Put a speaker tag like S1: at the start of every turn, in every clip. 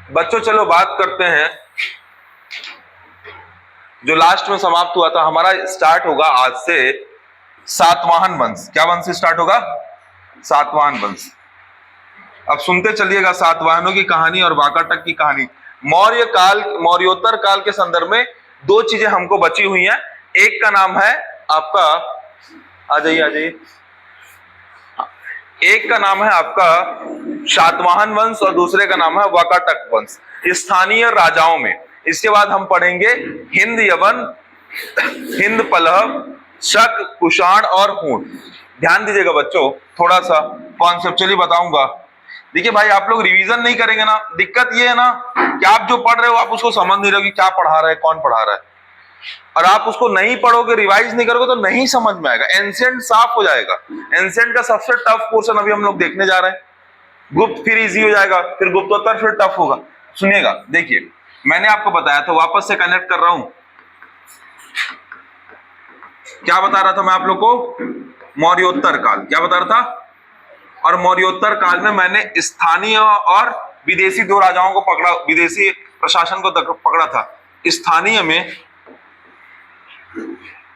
S1: बच्चों चलो बात करते हैं, जो लास्ट में समाप्त हुआ था हमारा, स्टार्ट होगा आज से सातवाहन वंश। क्या वंश से स्टार्ट होगा? सातवाहन वंश। अब सुनते चलिएगा सातवाहनों की कहानी और वाकाटक की कहानी। मौर्य काल, मौर्योत्तर काल के संदर्भ में दो चीजें हमको बची हुई हैं। एक का नाम है आपका, आ जाइए आ जाइए, एक का नाम है आपका सातवाहन वंश और दूसरे का नाम है वाकाटक वंश, स्थानीय राजाओं में। इसके बाद हम पढ़ेंगे हिंद यवन, हिंद पल्लव, शक, कुषाण और हूण। ध्यान दीजिएगा बच्चों, थोड़ा सा कॉन्सेप्चुअली बताऊंगा। देखिए भाई, आप लोग रिवीजन नहीं करेंगे ना, दिक्कत ये है ना कि आप जो पढ़ रहे हो आप उसको समझ नहीं रहे हो कि क्या पढ़ा रहा है, कौन पढ़ा रहा है। और आप उसको नहीं पढ़ोगे, रिवाइज नहीं करोगे तो नहीं समझ में आएगा। एंशिएंट साफ हो जाएगा। एंशिएंट का सबसे टफ पोर्शन अभी हम लोग देखने जा रहे हैं। गुप्त फिर इजी हो जाएगा, फिर गुप्तोत्तर फिर टफ होगा। सुनिएगा, देखिए मैंने आपको बताया था, वापस से कनेक्ट कर रहा हूं। क्या बता रहा था मैं आप लोग को? मौर्योत्तर काल। क्या बता रहा था? और मौर्योत्तर काल में मैंने स्थानीय और विदेशी दो राजाओं को पकड़ा, विदेशी प्रशासन को पकड़ा था।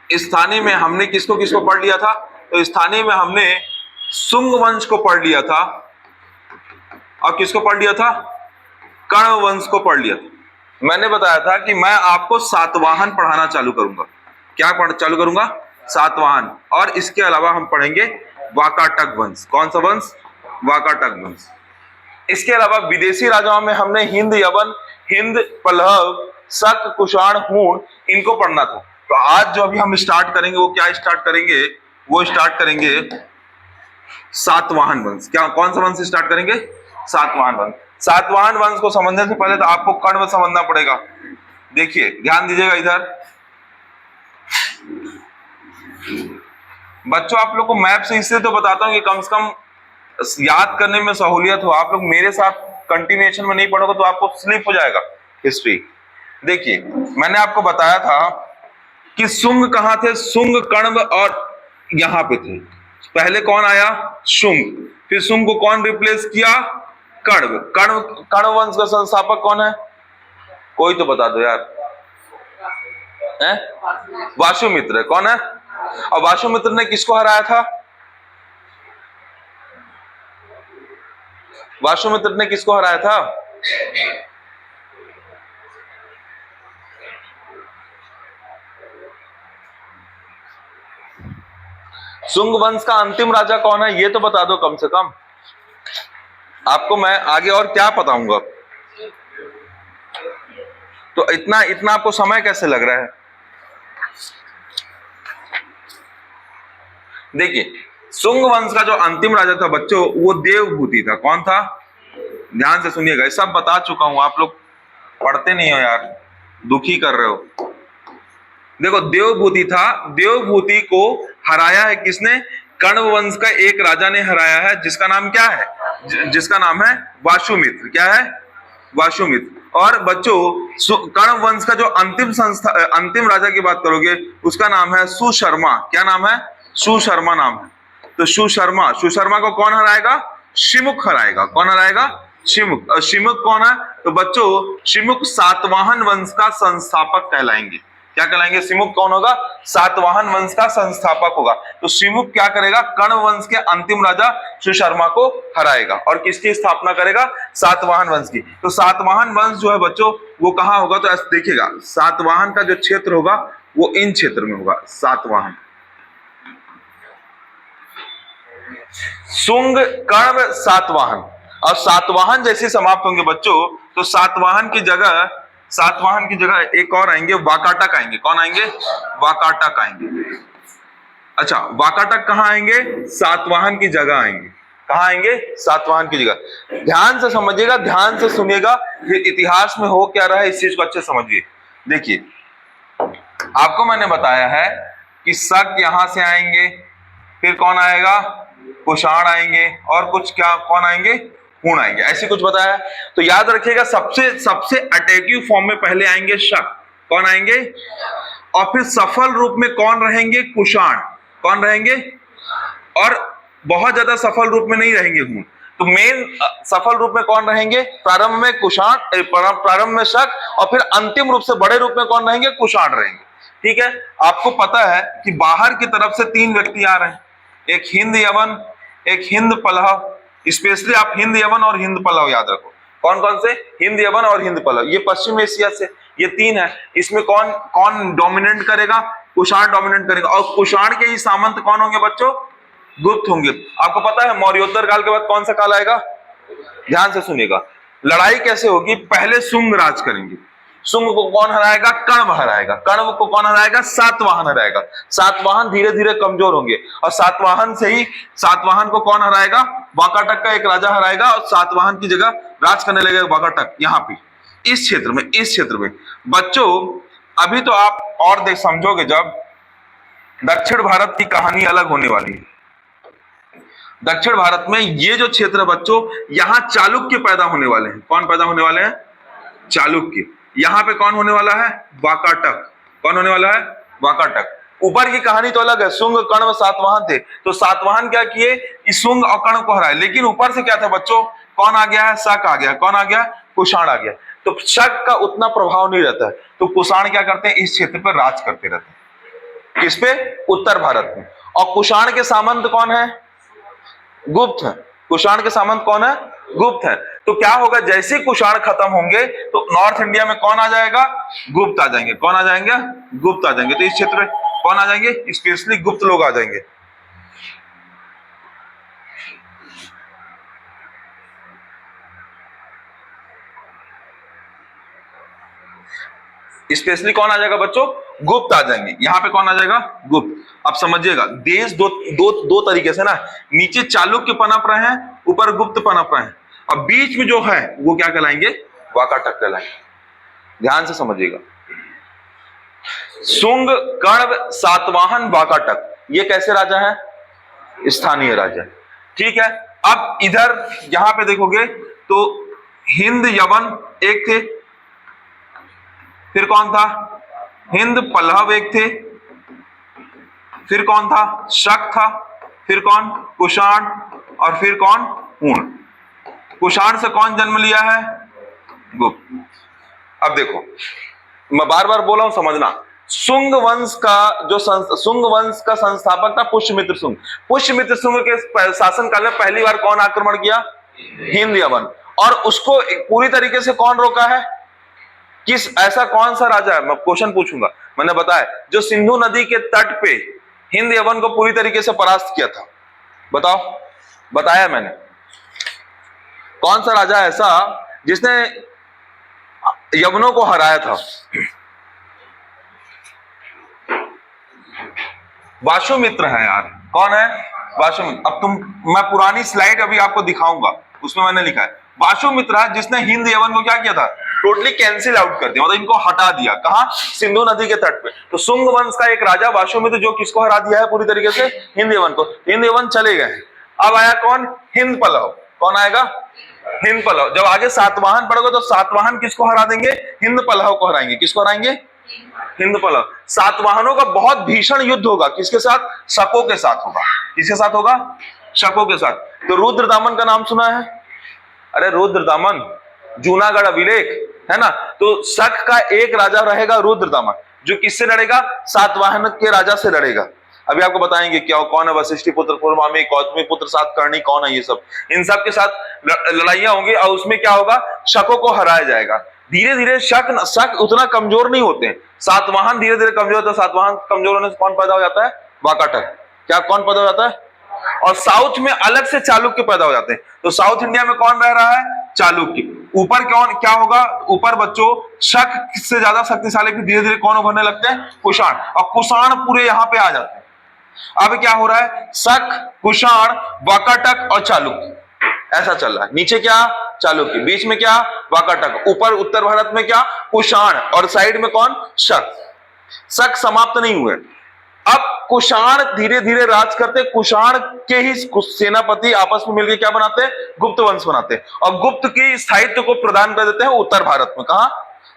S1: स्थानीय में हमने किसको किसको पढ़ लिया था? तो स्थानीय में हमने शुंग वंश को पढ़ लिया था और किसको पढ़ लिया था? कर्ण वंश को पढ़ लिया था। मैंने बताया था कि मैं आपको सातवाहन पढ़ाना चालू करूंगा। क्या चालू करूंगा? सातवाहन। और इसके अलावा हम पढ़ेंगे वाकाटक वंश। कौन सा वंश? वाकाटक वंश। इसके अलावा विदेशी राजाओं में हमने हिंद यवन, हिंद पल्लव, शक, कुषाण, हूण, इनको पढ़ना था। तो आज जो अभी हम स्टार्ट करेंगे वो क्या स्टार्ट करेंगे? वो स्टार्ट करेंगे सातवाहन वंश। क्या, कौन सा वंश स्टार्ट करेंगे? सातवाहन वंश। सातवाहन वंश को समझने से पहले तो आपको कर्ण समझना पड़ेगा। देखिए ध्यान दीजिएगा इधर बच्चों, आप लोग को मैप से इससे तो बताता हूं कि कम से कम याद करने में सहूलियत हो। आप लोग मेरे साथ कंटिन्यूएशन में नहीं पढ़ोगे तो आपको स्लिप हो जाएगा हिस्ट्री। देखिए मैंने आपको बताया था कि शुंग कहां थे? शुंग, कण्व और यहां पे थे। पहले कौन आया? शुंग। फिर शुंग को कौन रिप्लेस किया? कण्व। कण्व वंश का संस्थापक कौन है? कोई तो बता दो यार। वासुमित्र। कौन है? और वासुमित्र ने किसको हराया था? वासुमित्र ने किसको हराया था? शुंग वंश का अंतिम राजा कौन है ये तो बता दो कम से कम। आपको मैं आगे और क्या बताऊंगा। तो इतना इतना आपको समय कैसे लग रहा है? देखिए शुंग वंश का जो अंतिम राजा था बच्चों, वो देवभूति था। कौन था? ध्यान से सुनिएगा, सब बता चुका हूं, आप लोग पढ़ते नहीं हो यार, दुखी कर रहे हो। देखो देवभूति था। देवभूति को हराया है किसने? कण्व वंश का एक राजा ने हराया है, जिसका नाम क्या है? जिसका नाम है वासुमित्र। क्या है? वासुमित्र। और बच्चों कण्व वंश का जो अंतिम राजा की बात करोगे उसका नाम है सुशर्मा। क्या नाम है? सुशर्मा नाम है। तो सुशर्मा को कौन हराएगा? शिमुख हराएगा। कौन हराएगा? शिमुख। शिमुख कौन है? तो बच्चों शिमुख सातवाहन वंश का संस्थापक कहलाएंगे। क्या कहलाएंगे? शिमुख कौन होगा? सातवाहन वंश का संस्थापक होगा। तो शिमुख क्या करेगा? कण्व वंश के अंतिम राजा सुशर्मा को हराएगा और किसकी स्थापना करेगा? सातवाहन वंश की। तो सातवाहन वंश जो है बच्चों वो कहां होगा? तो ऐसे देखिएगा, सातवाहन का जो क्षेत्र होगा वो इन क्षेत्र में होगा। सातवाहन, शुंग, कण्व, सातवाहन। और सातवाहन जैसे समाप्त होंगे बच्चों तो सातवाहन की जगह एक और आएंगे, वाकाटक आएंगे। कौन आएंगे? वाकाटक आएंगे। अच्छा, वाकाटक कहां आएंगे? सातवाहन की जगह आएंगे। कहां आएंगे? सातवाहन की जगह। ध्यान से समझिएगा, ध्यान से सुनिएगा, ये इतिहास में हो क्या रहा है इस चीज को अच्छे समझिए। देखिए आपको मैंने बताया है कि शक यहां से आएंगे, फिर कौन आएगा? कुषाण आएंगे, और कुछ क्या कौन आएंगे? हूण आएंगे। ऐसे कुछ बताया। तो याद रखिएगा सबसे अटैकिव फॉर्म में पहले आएंगे शक। कौन आएंगे? और फिर सफल रूप में कौन रहेंगे? कुषाण। कौन रहेंगे? और बहुत ज्यादा सफल रूप में नहीं रहेंगे हूण। तो मेन सफल रूप में कौन रहेंगे? प्रारंभ में कुषाण, प्रारंभ में शक, और फिर अंतिम रूप से बड़े रूप में कौन रहेंगे? कुषाण रहेंगे। ठीक है, आपको पता है कि बाहर की तरफ से 3 व्यक्ति आ रहे हैं, एक हिंद यवन, एक हिंद पल्लव। स्पेशली आप हिंद यवन और हिंद पल्लव याद रखो। कौन कौन से? हिंद यवन और हिंद पल्लव। ये पश्चिम एशिया से ये 3 है। इसमें कौन कौन डोमिनेट करेगा? कुषाण डोमिनेट करेगा। और कुषाण के ही सामंत कौन होंगे बच्चों? गुप्त होंगे। आपको पता है मौर्योत्तर काल के बाद कौन सा काल आएगा? ध्यान से सुनिएगा। लड़ाई कैसे होगी? पहले शुंग राज करेंगे। शुंग को कौन हराएगा? कण्व हराएगा। कण्व को कौन हराएगा? सातवाहन हराएगा। सातवाहन धीरे धीरे कमजोर होंगे और सातवाहन से ही, सातवाहन को कौन हराएगा? वाकाटक का एक राजा हराएगा और सातवाहन की जगह राज करने लगेगा वाकाटक। यहाँ पे इस क्षेत्र में बच्चों अभी तो आप और देख समझोगे जब दक्षिण भारत की कहानी अलग होने वाली है। दक्षिण भारत में ये जो क्षेत्र है बच्चों, यहां चालुक्य पैदा होने वाले हैं। कौन पैदा होने वाले हैं? चालुक्य। यहां पे कौन होने वाला है? वाकाटक। कौन होने वाला है? वाकाटक। ऊपर की कहानी तो अलग है, शुंग कण्व सातवाहन थे, तो सातवाहन क्या किए? इस शुंग और कण्व को हराए। लेकिन ऊपर से क्या था बच्चों? कौन आ गया है? शक आ गया। कौन आ गया? कुषाण आ गया। तो शक का उतना प्रभाव नहीं रहता है, तो कुषाण क्या करते हैं? इस क्षेत्र पर राज करते रहते हैं। किस पे? उत्तर भारत में। और कुषाण के सामंत कौन है? गुप्त है। कुषाण के सामंत कौन है? गुप्त है। तो क्या होगा? जैसे कुषाण खत्म होंगे तो नॉर्थ इंडिया में कौन आ जाएगा? गुप्त आ जाएंगे। कौन आ जाएंगे? गुप्त आ जाएंगे। तो इस क्षेत्र में कौन आ जाएंगे? स्पेशली गुप्त लोग आ जाएंगे। स्पेशली कौन आ जाएगा बच्चों? गुप्त आ जाएंगे। यहां पे कौन आ जाएगा? गुप्त। अब समझिएगा, देश दो तरीके से ना, नीचे चालुक्य पनप रहे हैं, ऊपर गुप्त पनप रहे हैं, और बीच में जो है वो क्या कहलाएंगे? वाकाटक कहलाएंगे। ध्यान से समझिएगा। शुंग कण्व सातवाहन वाकाटक, ये कैसे राजा है? स्थानीय राजा। ठीक है, अब इधर यहां पे देखोगे तो हिंद यवन एक थे, फिर कौन था? हिंद पल्लव एक थे, फिर कौन था? शक था, फिर कौन? कुषाण, और फिर कौन? हूण। कुषाण से कौन जन्म लिया है? गुप्त। अब देखो, मैं बार बार बोला हूं, समझना। शुंग वंश का संस्थापक था पुष्यमित्र शुंग। पुष्यमित्र शुंग के शासन काल में पहली बार कौन आक्रमण किया? हिंद यवन। और उसको पूरी तरीके से कौन रोका है? किस, ऐसा कौन सा राजा है? मैं क्वेश्चन पूछूंगा। मैंने बताया जो सिंधु नदी के तट पे हिंद यवन को पूरी तरीके से परास्त किया था। बताओ, बताया मैंने। कौन सा राजा है ऐसा जिसने यवनों को हराया था? वासुमित्र है यार। कौन है? वासुमित्र। अब मैं पुरानी स्लाइड अभी आपको दिखाऊंगा, उसमें मैंने लिखा है वासुमित्र है जिसने हिंद यवन को क्या किया था? टोटली कैंसिल आउट कर दिया, मतलब इनको हटा दिया। कहां? सिंधु नदी के तट पे। तो शुंग वंश का एक राजा वासुमित्र, जो किसको हरा दिया है पूरी तरीके से? हिंद यवन को। हिंद यवन चले गए। अब आया कौन? हिंद पल्लव। कौन आएगा? हिंद पल्लव। जब आगे सातवाहन पड़ेगा तो सातवाहन किसको हरा देंगे? हिंद पल्लव को हराएंगे। किसको हराएंगे? हिंद पल्लव। सातवाहनों का बहुत भीषण युद्ध होगा। किसके साथ? शकों के साथ होगा। किसके साथ होगा? शकों के साथ। तो रुद्रदामन का नाम सुना है? अरे रुद्रदामन, जूनागढ़ अभिलेख है ना। तो शक का एक राजा रहेगा रुद्रदामन, जो किससे लड़ेगा? सातवाहन के राजा से लड़ेगा। अभी आपको बताएंगे क्या, कौन है वशिष्ठी पुत्र पूर्वामी, कौतमी पुत्र सातकर्णी, कौन है ये सब। इन सब के साथ लड़ाइयां होंगी और उसमें क्या होगा? शकों को हराया जाएगा। धीरे धीरे शक उतना कमजोर नहीं होते हैं। सातवाहन धीरे धीरे कमजोर होता है। सातवाहन कमजोर होने से कौन पैदा हो जाता है? वाकाटक। क्या कौन पैदा हो जाता है? और साउथ में अलग से चालुक्य पैदा हो जाते हैं। तो साउथ इंडिया में कौन रह रहा है? चालुक्य। ऊपर कौन क्या होगा? ऊपर बच्चों शक से ज्यादा शक्तिशाली, फिर धीरे धीरे कौन उभरने लगते हैं? कुषाण। और कुषाण पूरे यहां पे आ जाते हैं। अब क्या हो रहा है? शक, कुषाण, वाकाटक और चालुक्य, ऐसा चल रहा है। नीचे क्या? चालुक्य। बीच में क्या? वाकाटक। ऊपर उत्तर भारत में क्या? कुषाण। और साइड में कौन? शक। शक समाप्त नहीं हुए। अब कुषाण धीरे धीरे राज करते। कुषाण के ही सेनापति आपस में मिलकर क्या बनाते हैं? गुप्त वंश बनाते हैं, और गुप्त की स्थायित्व को प्रदान कर देते हैं उत्तर भारत में। कहा?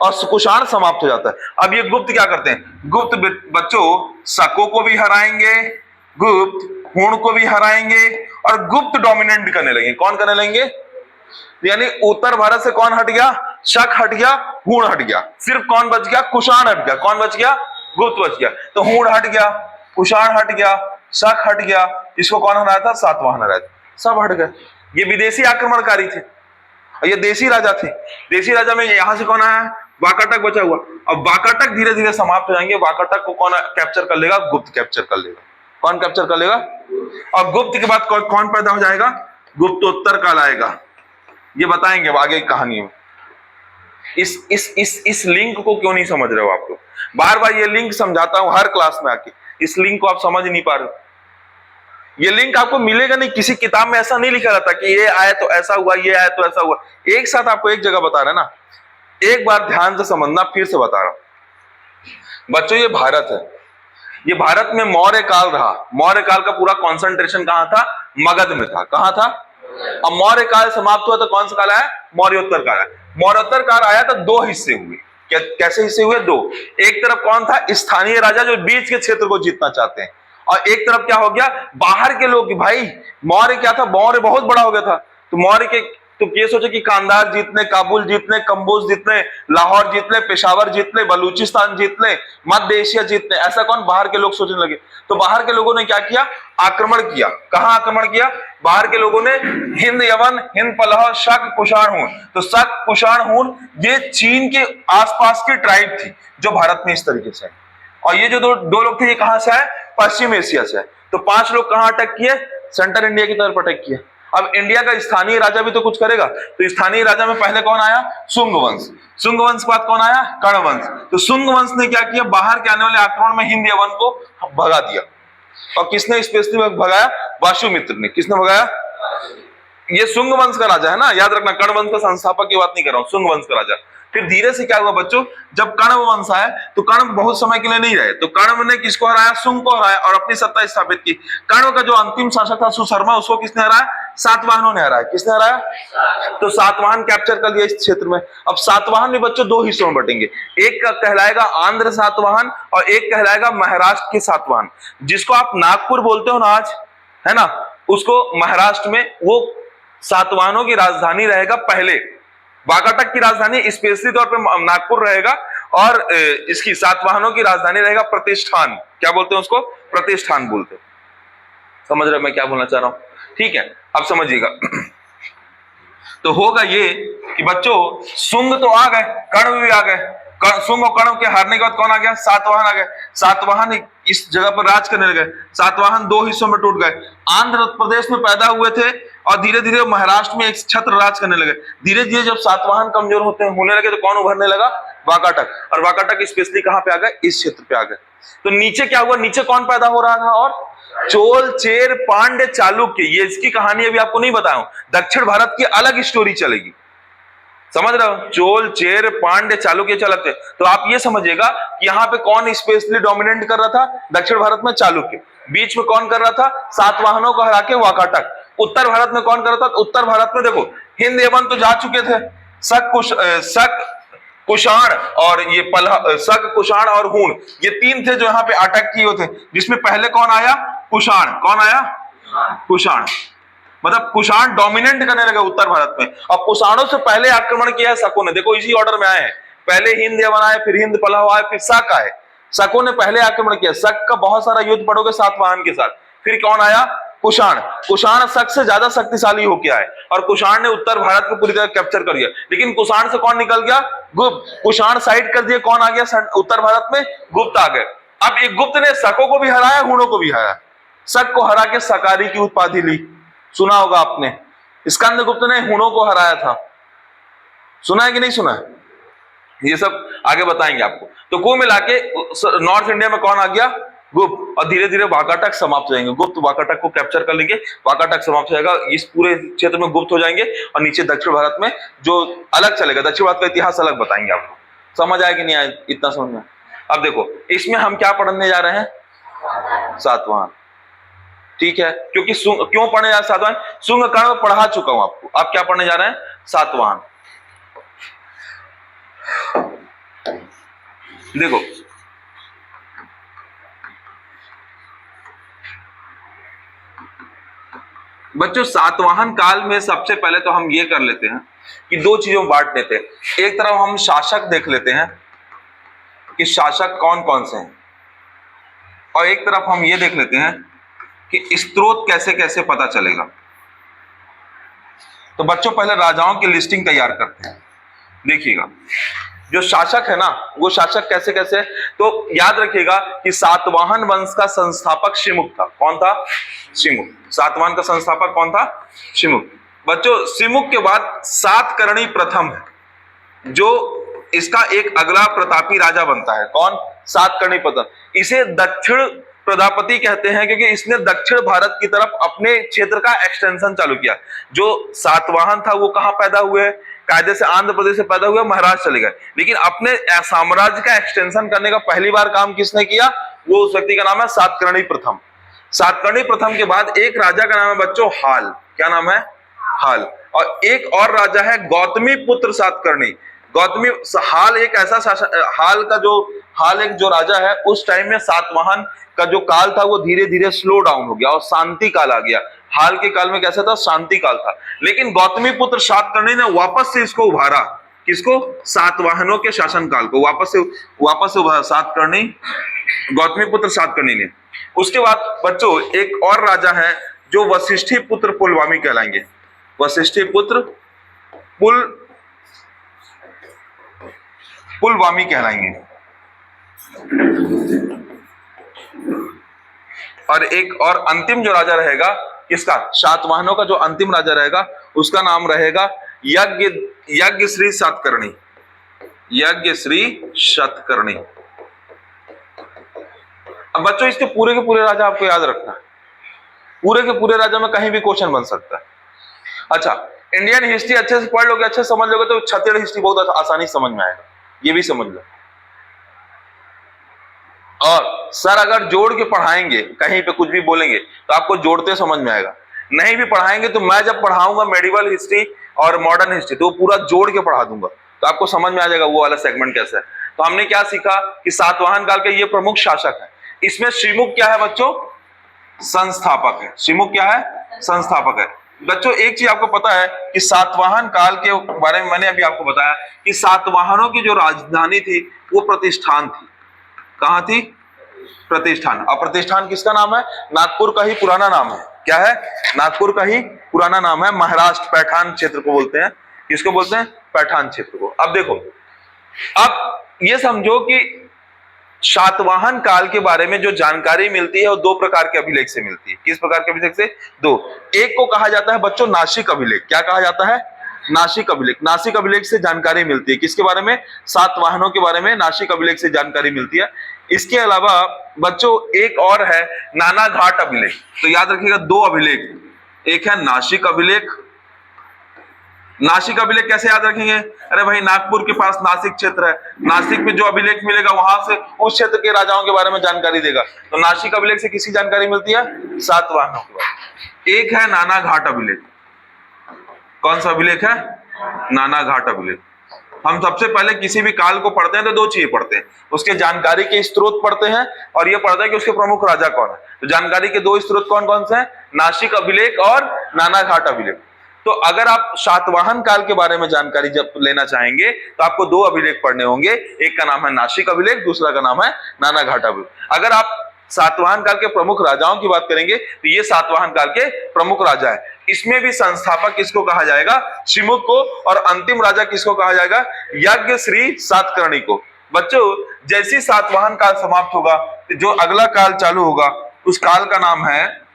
S1: और कुषाण समाप्त हो जाता है। अब ये गुप्त क्या करते हैं? गुप्त बच्चों शकों को भी हराएंगे, गुप्त हूण को भी हराएंगे, और गुप्त डोमिनेंट करने लगे। कौन करने लगेंगे? यानी उत्तर भारत से कौन हट गया? शक हट गया, हूण हट गया, सिर्फ कौन बच गया? कुषाण हट गया। कौन बच गया? गुप्त बच गया। तो हूण हट गया, कुषाण हट गया, शक हट गया, इसको कौन हराया था? सातवाहन हराया था, सब हट गए। ये विदेशी आक्रमणकारी थे और ये देशी राजा थे। देशी राजा में यहां से कौन आया? वाकाटक बचा हुआ। अब वाकाटक धीरे धीरे समाप्त हो जाएंगे। वाकाटक को कौन कैप्चर कर लेगा? गुप्त कैप्चर कर लेगा। कौन कैप्चर कर लेगा? और गुप्त के बाद कौन पैदा हो जाएगा? गुप्तोत्तर काल आएगा। ये बताएंगे आगे की कहानी में। इस लिंक को क्यों नहीं समझ रहे हो आप लोग? बार बार ये लिंक समझाता हूं हर क्लास में आके, इस लिंक को आप समझ नहीं पा रहे हो। ये लिंक आपको मिलेगा नहीं, किसी किताब में ऐसा नहीं लिखा रहता कि ये आया तो ऐसा हुआ, ये आया तो ऐसा हुआ। एक साथ आपको एक जगह बता रहे ना, एक बार ध्यान से समझना, फिर से बता रहा हूं बच्चों। ये भारत है, ये भारत में मौर्य काल रहा। मौर्य काल का पूरा कंसंट्रेशन कहां था? मगध में था। कहां था? अब मौर्य काल समाप्त हुआ तो कौन सा काल आया? मौर्योत्तर काल आया। मौर्योत्तर काल आया तो दो हिस्से हुए। कैसे हिस्से हुए? दो। एक तरफ कौन था? स्थानीय राजा जो बीच के क्षेत्र को जीतना चाहते हैं, और एक तरफ क्या हो गया? बाहर के लोग। भाई मौर्य क्या था? मौर्य बहुत बड़ा हो गया था। तो मौर्य के तो ये सोचे कि कांधार जीत ले, काबुल जीत ले, कंबोज जीत ले, लाहौर जीत ले, पेशावर जीत ले, बलूचिस्तान जीत ले, मध्य एशिया जीत ले। ऐसा कौन? बाहर के लोग सोचने लगे। तो बाहर के लोगों ने क्या किया? आक्रमण किया। कहां आक्रमण किया? बाहर के लोगों ने हिंद यवन, हिंद पलह, शक, कुषाण, हूण। तो शक, कुषाण, हूण ये चीन के आसपास की ट्राइब थी जो भारत में इस तरीके से। और ये जो दो लोग थे, ये कहां से आए? पश्चिम एशिया से। तो 5 लोग कहां अटैक किए? सेंट्रल इंडिया की तरफ अटैक किए। अब इंडिया का स्थानीय राजा भी तो कुछ करेगा। तो स्थानीय राजा में पहले कौन आया? शुंग वंश। शुंग वंश के बाद कौन आया? कर्ण वंश। तो शुंग वंश ने क्या किया? बाहर के आने वाले आक्रमण में हिंद यवन को भगा दिया। और किसने स्पेशली भगाया? वासुमित्र ने। किसने भगाया? ये शुंग वंश का राजा है ना, याद रखना। कर्ण वंश का संस्थापक की बात नहीं कर रहा हूं, शुंग वंश का राजा। फिर धीरे से क्या हुआ बच्चों? जब कर्ण वंश आया तो कर्ण बहुत समय के लिए नहीं रहे। तो कर्ण ने किसको हराया? शुंग को हराया और अपनी सत्ता स्थापित की। कर्ण का जो अंतिम शासक था सुशर्मा, उसको किसने हराया? सातवाहनों ने हराया। किसने हराया? तो सातवाहन कैप्चर कर लिया इस क्षेत्र में। अब सातवाहन भी बच्चों दो हिस्सों में बटेंगे। एक का कहलाएगा आंध्र सातवाहन और एक कहलाएगा महाराष्ट्र के सातवाहन। जिसको आप नागपुर बोलते हो ना आज, है ना, उसको महाराष्ट्र में वो सातवाहनों की राजधानी रहेगा। पहले वाकाटक की राजधानी स्पेशली तौर पे नागपुर रहेगा और इसकी सातवाहनों की राजधानी रहेगा प्रतिष्ठान। क्या बोलते हैं उसको? प्रतिष्ठान बोलते हैं। समझ रहे मैं क्या बोलना चाह रहा हूं? ठीक है, अब समझिएगा। तो होगा ये कि बच्चों शुंग तो आ गए, कर्ण भी आ गए। शुंग और कर्ण के हारने के बाद कौन आ गया? सातवाहन आ गए। सातवाहन इस जगह पर राज करने लगे। सातवाहन दो हिस्सों में टूट गए। आंध्र प्रदेश में पैदा हुए थे और धीरे धीरे महाराष्ट्र में एक छत्र राज करने लगे। धीरे धीरे जब सातवाहन कमजोर होने लगे तो कौन उभरने लगा? वाकाटक। और वाकाटक स्पेशली कहां पे आ गए? इस क्षेत्र पे आ गए। तो नीचे क्या हुआ? नीचे कौन पैदा हो रहा था? और चोल, चेर, पांड्य, चालुक्य। ये इसकी कहानी अभी आपको नहीं बताऊं। दक्षिण भारत की अलग स्टोरी चलेगी। समझ रहे हो? चोल, चेर, पांड्य, चालुक्य चलक थे। तो आप ये समझिएगा कि यहाँ पे कौन स्पेशली डोमिनेट कर रहा था? दक्षिण भारत में चालुक्य। बीच में कौन कर रहा था? सातवाहनों को हरा के वाकाटक। उत्तर भारत में कौन कर रहा था? उत्तर भारत में देखो हिंद यवन तो जा चुके थे। शक, कुषाण और ये शक, कुषाण और हूण, ये 3 थे जो यहाँ पे अटैक किए थे। जिसमें पहले कौन आया? कुषाण। कौन आया? कुषाण। मतलब कुषाण डोमिनेंट करने लगे उत्तर भारत में। अब कुषाणों से पहले आक्रमण किया है शकों ने। देखो इसी ऑर्डर में आए हैं। पहले हिंद यवन आए, फिर हिंद पलव आए, फिर शक आए। शकों ने पहले आक्रमण किया। शक का बहुत सारा युद्ध पढ़ोगे सातवाहन के साथ। फिर कौन आया? कुषाण। कुषाण शक से ज्यादा शक्तिशाली होके आए और कुषाण ने उत्तर भारत को पूरी तरह कैप्चर कर लिया। लेकिन कुषाण से कौन निकल गया? गुप्त। कुषाण साइड कर दिए, कौन आ गया उत्तर भारत में? गुप्त आ गए। अब एक गुप्त ने शकों को भी हराया, हूणों को भी हराया। शक को हरा के सकारी की उपाधि ली। सुना होगा आपने, स्कंदगुप्त ने हूणों को हराया था। सुना है कि नहीं सुना है? ये सब आगे बताएंगे आपको। तो कुल मिला के नॉर्थ इंडिया में कौन आ गया? गुप्त। और धीरे धीरे वाकाटक समाप्त हो जाएंगे। गुप्त वाकाटक को कैप्चर कर लेंगे, वाकाटक समाप्त हो जाएगा। इस पूरे क्षेत्र में गुप्त हो जाएंगे और नीचे दक्षिण भारत में जो अलग चलेगा, दक्षिण भारत का इतिहास अलग बताएंगे आपको। समझ आए कि नहीं आए? इतना समझ में। अब देखो इसमें हम क्या पढ़ने जा रहे हैं? सातवाहन। ठीक है, क्योंकि क्यों पढ़ने जा रहे हैं सातवाहन? शुंग कर्ण पढ़ा चुका हूं आपको। आप क्या पढ़ने जा रहे हैं? सातवाहन। देखो बच्चों सातवाहन काल में सबसे पहले तो हम ये कर लेते हैं कि दो चीजों में बांट लेते हैं। एक तरफ हम शासक देख लेते हैं कि शासक कौन कौन से हैं, और एक तरफ हम ये देख लेते हैं कि स्त्रोत कैसे कैसे पता चलेगा। तो बच्चों पहले राजाओं की लिस्टिंग तैयार करते हैं। देखिएगा जो शासक है ना, वो शासक कैसे कैसे, तो याद रखिएगा कि सातवाहन वंश का संस्थापक शिमुक था। कौन था? शिमुक। सातवाहन का संस्थापक कौन था? शिमुक। बच्चों शिमुक के बाद सातकर्णी प्रथम है, जो इसका एक अगला प्रतापी राजा बनता है। कौन? सातकर्णी प्रथम। इसे दक्षिण प्रजापति कहते हैं क्योंकि इसने दक्षिण भारत की तरफ अपने क्षेत्र का एक्सटेंशन चालू किया। जो सातवाहन था वो कहां पैदा हुए? कायदे से आंध्र प्रदेश से पैदा हुए, महाराष्ट्र चले गए, लेकिन अपने साम्राज्य का एक्सटेंशन करने का पहली बार काम किसने किया? वो उस व्यक्ति का नाम है सातकर्णी प्रथम। सातकर्णी प्रथम के बाद एक राजा का नाम है बच्चों हाल। क्या नाम है? हाल। और एक और राजा है गौतमी पुत्र सातकर्णी। गौतमी हाल एक ऐसा शासन, हाल एक जो राजा है, उस टाइम में सातवाहन का जो काल था वो धीरे धीरे स्लो डाउन हो गया और शांति काल आ गया। हाल के काल में कैसा था? शांति काल था। लेकिन गौतमी पुत्र सातकर्णी ने वापस से इसको उभारा। किसको? सातवाहनों के शासन काल को वापस से उभारा सातकर्णी, गौतमी पुत्र सातकर्णी ने। उसके बाद बच्चों एक और राजा है जो वशिष्ठी पुत्र पुलवामी कहलाएंगे। वशिष्ठी पुत्र पुलवामी कहलाएंगे। और एक और अंतिम जो राजा रहेगा किसका? सातवाहनों का जो अंतिम राजा रहेगा उसका नाम रहेगा यज्ञश्री सातकर्णी। यज्ञश्री सातकर्णी। अब बच्चों इसके पूरे के पूरे राजा आपको याद रखना है। पूरे के पूरे राजा में कहीं भी क्वेश्चन बन सकता है। अच्छा, इंडियन हिस्ट्री अच्छे से पढ़ लोगे, अच्छे से समझ लोगे तो छत्तीसगढ़ हिस्ट्री बहुत आसानी समझ में आएगा। ये भी समझ लो। और सर अगर जोड़ के पढ़ाएंगे, कहीं पे कुछ भी बोलेंगे तो आपको जोड़ते समझ में आएगा। नहीं भी पढ़ाएंगे तो मैं जब पढ़ाऊंगा मेडिवल हिस्ट्री और मॉडर्न हिस्ट्री तो पूरा जोड़ के पढ़ा दूंगा, तो आपको समझ में आ जाएगा वो वाला सेगमेंट कैसा है। तो हमने क्या सीखा कि सातवाहन काल के ये प्रमुख शासक है। इसमें शिमुक क्या है बच्चों? संस्थापक है। शिमुक क्या है? संस्थापक है। बच्चों एक चीज आपको पता है कि सातवाहन काल के बारे में मैंने अभी आपको बताया कि सातवाहनों की जो राजधानी थी वो प्रतिष्ठान थी। कहां थी? प्रतिष्ठान। और प्रतिष्ठान किसका नाम है? नागपुर का ही पुराना नाम है। क्या है? नागपुर का ही पुराना नाम है। महाराष्ट्र पैठान क्षेत्र को बोलते हैं। किसको बोलते हैं? पैठान क्षेत्र को। अब देखो, अब ये समझो कि सातवाहन काल के बारे में जो जानकारी मिलती है वो दो प्रकार के अभिलेख से मिलती है। किस प्रकार के अभिलेख से? दो। एक को कहा जाता है बच्चों नासिक अभिलेख। क्या कहा जाता है? नासिक अभिलेख। नासिक अभिलेख से जानकारी मिलती है। किसके बारे में? सातवाहनों के बारे में नासिक अभिलेख से जानकारी मिलती है। इसके अलावा बच्चों एक और है नाना घाट अभिलेख। तो याद रखिएगा दो अभिलेख, एक है नासिक अभिलेख। नासिक अभिलेख कैसे याद रखेंगे? अरे भाई नागपुर के पास नासिक क्षेत्र है, नासिक में जो अभिलेख मिलेगा वहां से उस क्षेत्र के राजाओं के बारे में जानकारी देगा। तो नासिक अभिलेख से किसकी जानकारी मिलती है? सातवाहनों के बारे में। एक है नाना घाट अभिलेख। कौन सा अभिलेख है? नाना घाट अभिलेख। हम सबसे पहले किसी भी काल को पढ़ते हैं तो दो चीजें पढ़ते हैं, उसके जानकारी के स्रोत पढ़ते हैं और ये पढ़ते हैं कि उसके प्रमुख राजा कौन है। तो जानकारी के दो स्रोत कौन कौन से हैं? नासिक अभिलेख और नाना घाट अभिलेख। तो अगर आप सातवाहन काल के बारे में जानकारी जब लेना चाहेंगे तो आपको दो अभिलेख पढ़ने होंगे। एक का नाम है नासिक अभिलेख, दूसरा का नाम है नाना घाट अभिलेख। अगर आप सातवाहन काल के प्रमुख राजाओं की बात करेंगे तो ये सातवाहन काल के प्रमुख राजा है। इसमें भी संस्थापक किसको कहा जाएगा? शिमुक को। और अंतिम राजा किसको कहा जाएगा? यज्ञश्री सातकर्णी को। बच्चों जैसी सातवाहन काल समाप्त होगा जो अगला काल चालू होगा उस काल का नाम है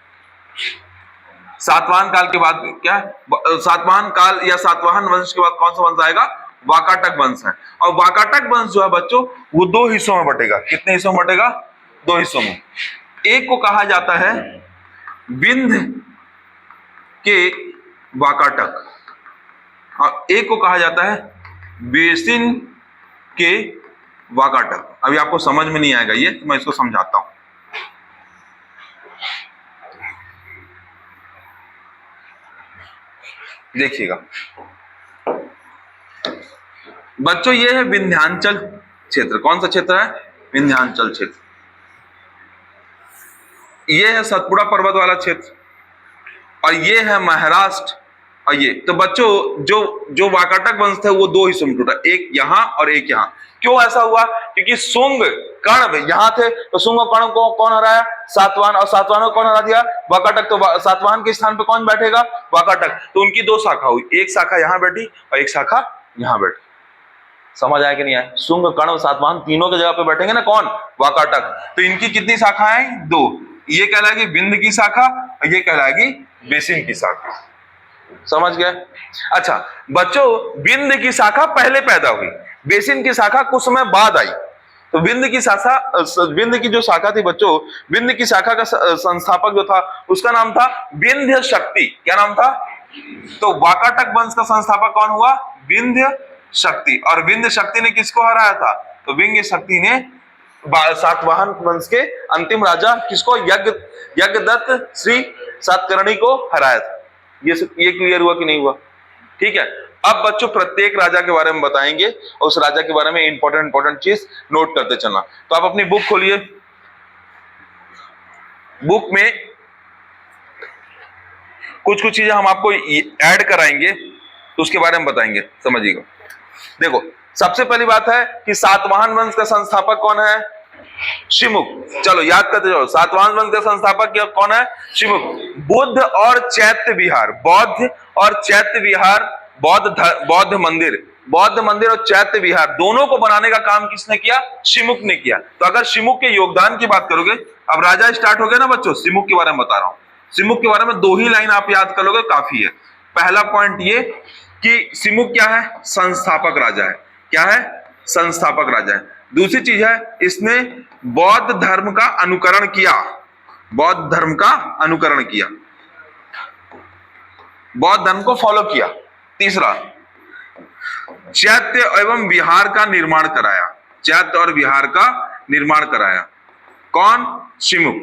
S1: सातवाहन काल के बाद क्या? सातवाहन काल या सातवाहन वंश के बाद कौन सा वंश आएगा? वाकाटक वंश है। और वाकाटक वंश जो है बच्चों वो दो हिस्सों में बटेगा। कितने हिस्सों में बटेगा? दो हिस्सों में। एक को कहा जाता है विंध्य के वाकाटक और एक को कहा जाता है बेसिन के वाकाटक। अभी आपको समझ में नहीं आएगा ये, तो मैं इसको समझाता हूं। देखिएगा बच्चों ये है विंध्यांचल क्षेत्र। कौन सा क्षेत्र है? विंध्यांचल क्षेत्र। ये है सतपुड़ा पर्वत वाला क्षेत्र। और ये है महाराष्ट्र। और ये तो बच्चों जो जो वाकाटक वंश थे वो दो हिस्सों में टूटा, एक यहाँ और एक यहाँ। क्यों ऐसा हुआ? क्योंकि शुंग कर्ण यहाँ थे, तो शुंग और कर्ण को कौन हराया? सातवाहन। और सातवाहन को कौन हरा दिया? वाकाटक। तो सातवाहन के स्थान पे कौन बैठेगा? वाकाटक। तो उनकी दो शाखा हुई, एक शाखा यहाँ बैठी और एक शाखा यहाँ बैठी। समझ आया कि नहीं आया? शुंग कर्ण सातवाहन तीनों के जगह पे बैठेंगे ना कौन? वाकाटक। तो इनकी कितनी शाखाएं? दो। ये कहलाएगी विंध्य की शाखा और ये कहलाएगी बेसिन की शाखा। समझ गए? अच्छा बच्चों, विंध्य की शाखा पहले पैदा हुई, बेसिन की शाखा कुछ समय बाद आई। तो विंध्य की जो शाखा थी बच्चों, विंध्य की शाखा का संस्थापक जो था उसका नाम था विंध्य शक्ति। क्या नाम था? तो वाकाटक वंश का संस्थापक कौन हुआ? विंध्य शक्ति। और विंध्य शक्ति ने किसको हराया था? तो विंध्य शक्ति ने सातवाहन वंश के अंतिम राजा किसको? यज्ञदत्त श्री सातकर्णी को हराया था। ये क्लियर हुआ कि नहीं हुआ? ठीक है। अब बच्चों प्रत्येक राजा के बारे में बताएंगे और उस राजा के बारे में इंपॉर्टेंट चीज नोट करते चलना। तो आप अपनी बुक खोलिए, बुक में कुछ चीजें हम आपको ऐड कराएंगे तो उसके बारे में बताएंगे, समझिएगा। देखो सबसे पहली बात है कि सातवाहन वंश का संस्थापक कौन है? शिमुक। चलो याद करते जाओ, सातवाहन वंश का संस्थापक कौन है? शिमुक। बुद्ध और चैत्य विहार, बौद्ध और चैत्य विहार, बौद्ध मंदिर और चैत्य विहार दोनों को बनाने का काम किसने किया? शिमुक ने किया। तो अगर शिमुक के योगदान की बात करोगे, अब राजा स्टार्ट हो गया ना बच्चों, शिमुक के बारे में बता रहा हूं। शिमुक के बारे में दो ही लाइन आप याद कर लोगे काफी है। पहला पॉइंट ये कि शिमुक क्या है? संस्थापक राजा है। क्या है? संस्थापक राजा है। दूसरी चीज है इसने बौद्ध धर्म का अनुकरण किया, बौद्ध धर्म का अनुकरण किया, बौद्ध धर्म को फॉलो किया। तीसरा, चैत्य एवं विहार का निर्माण कराया, चैत्य और विहार का निर्माण कराया। कौन? शिमुक।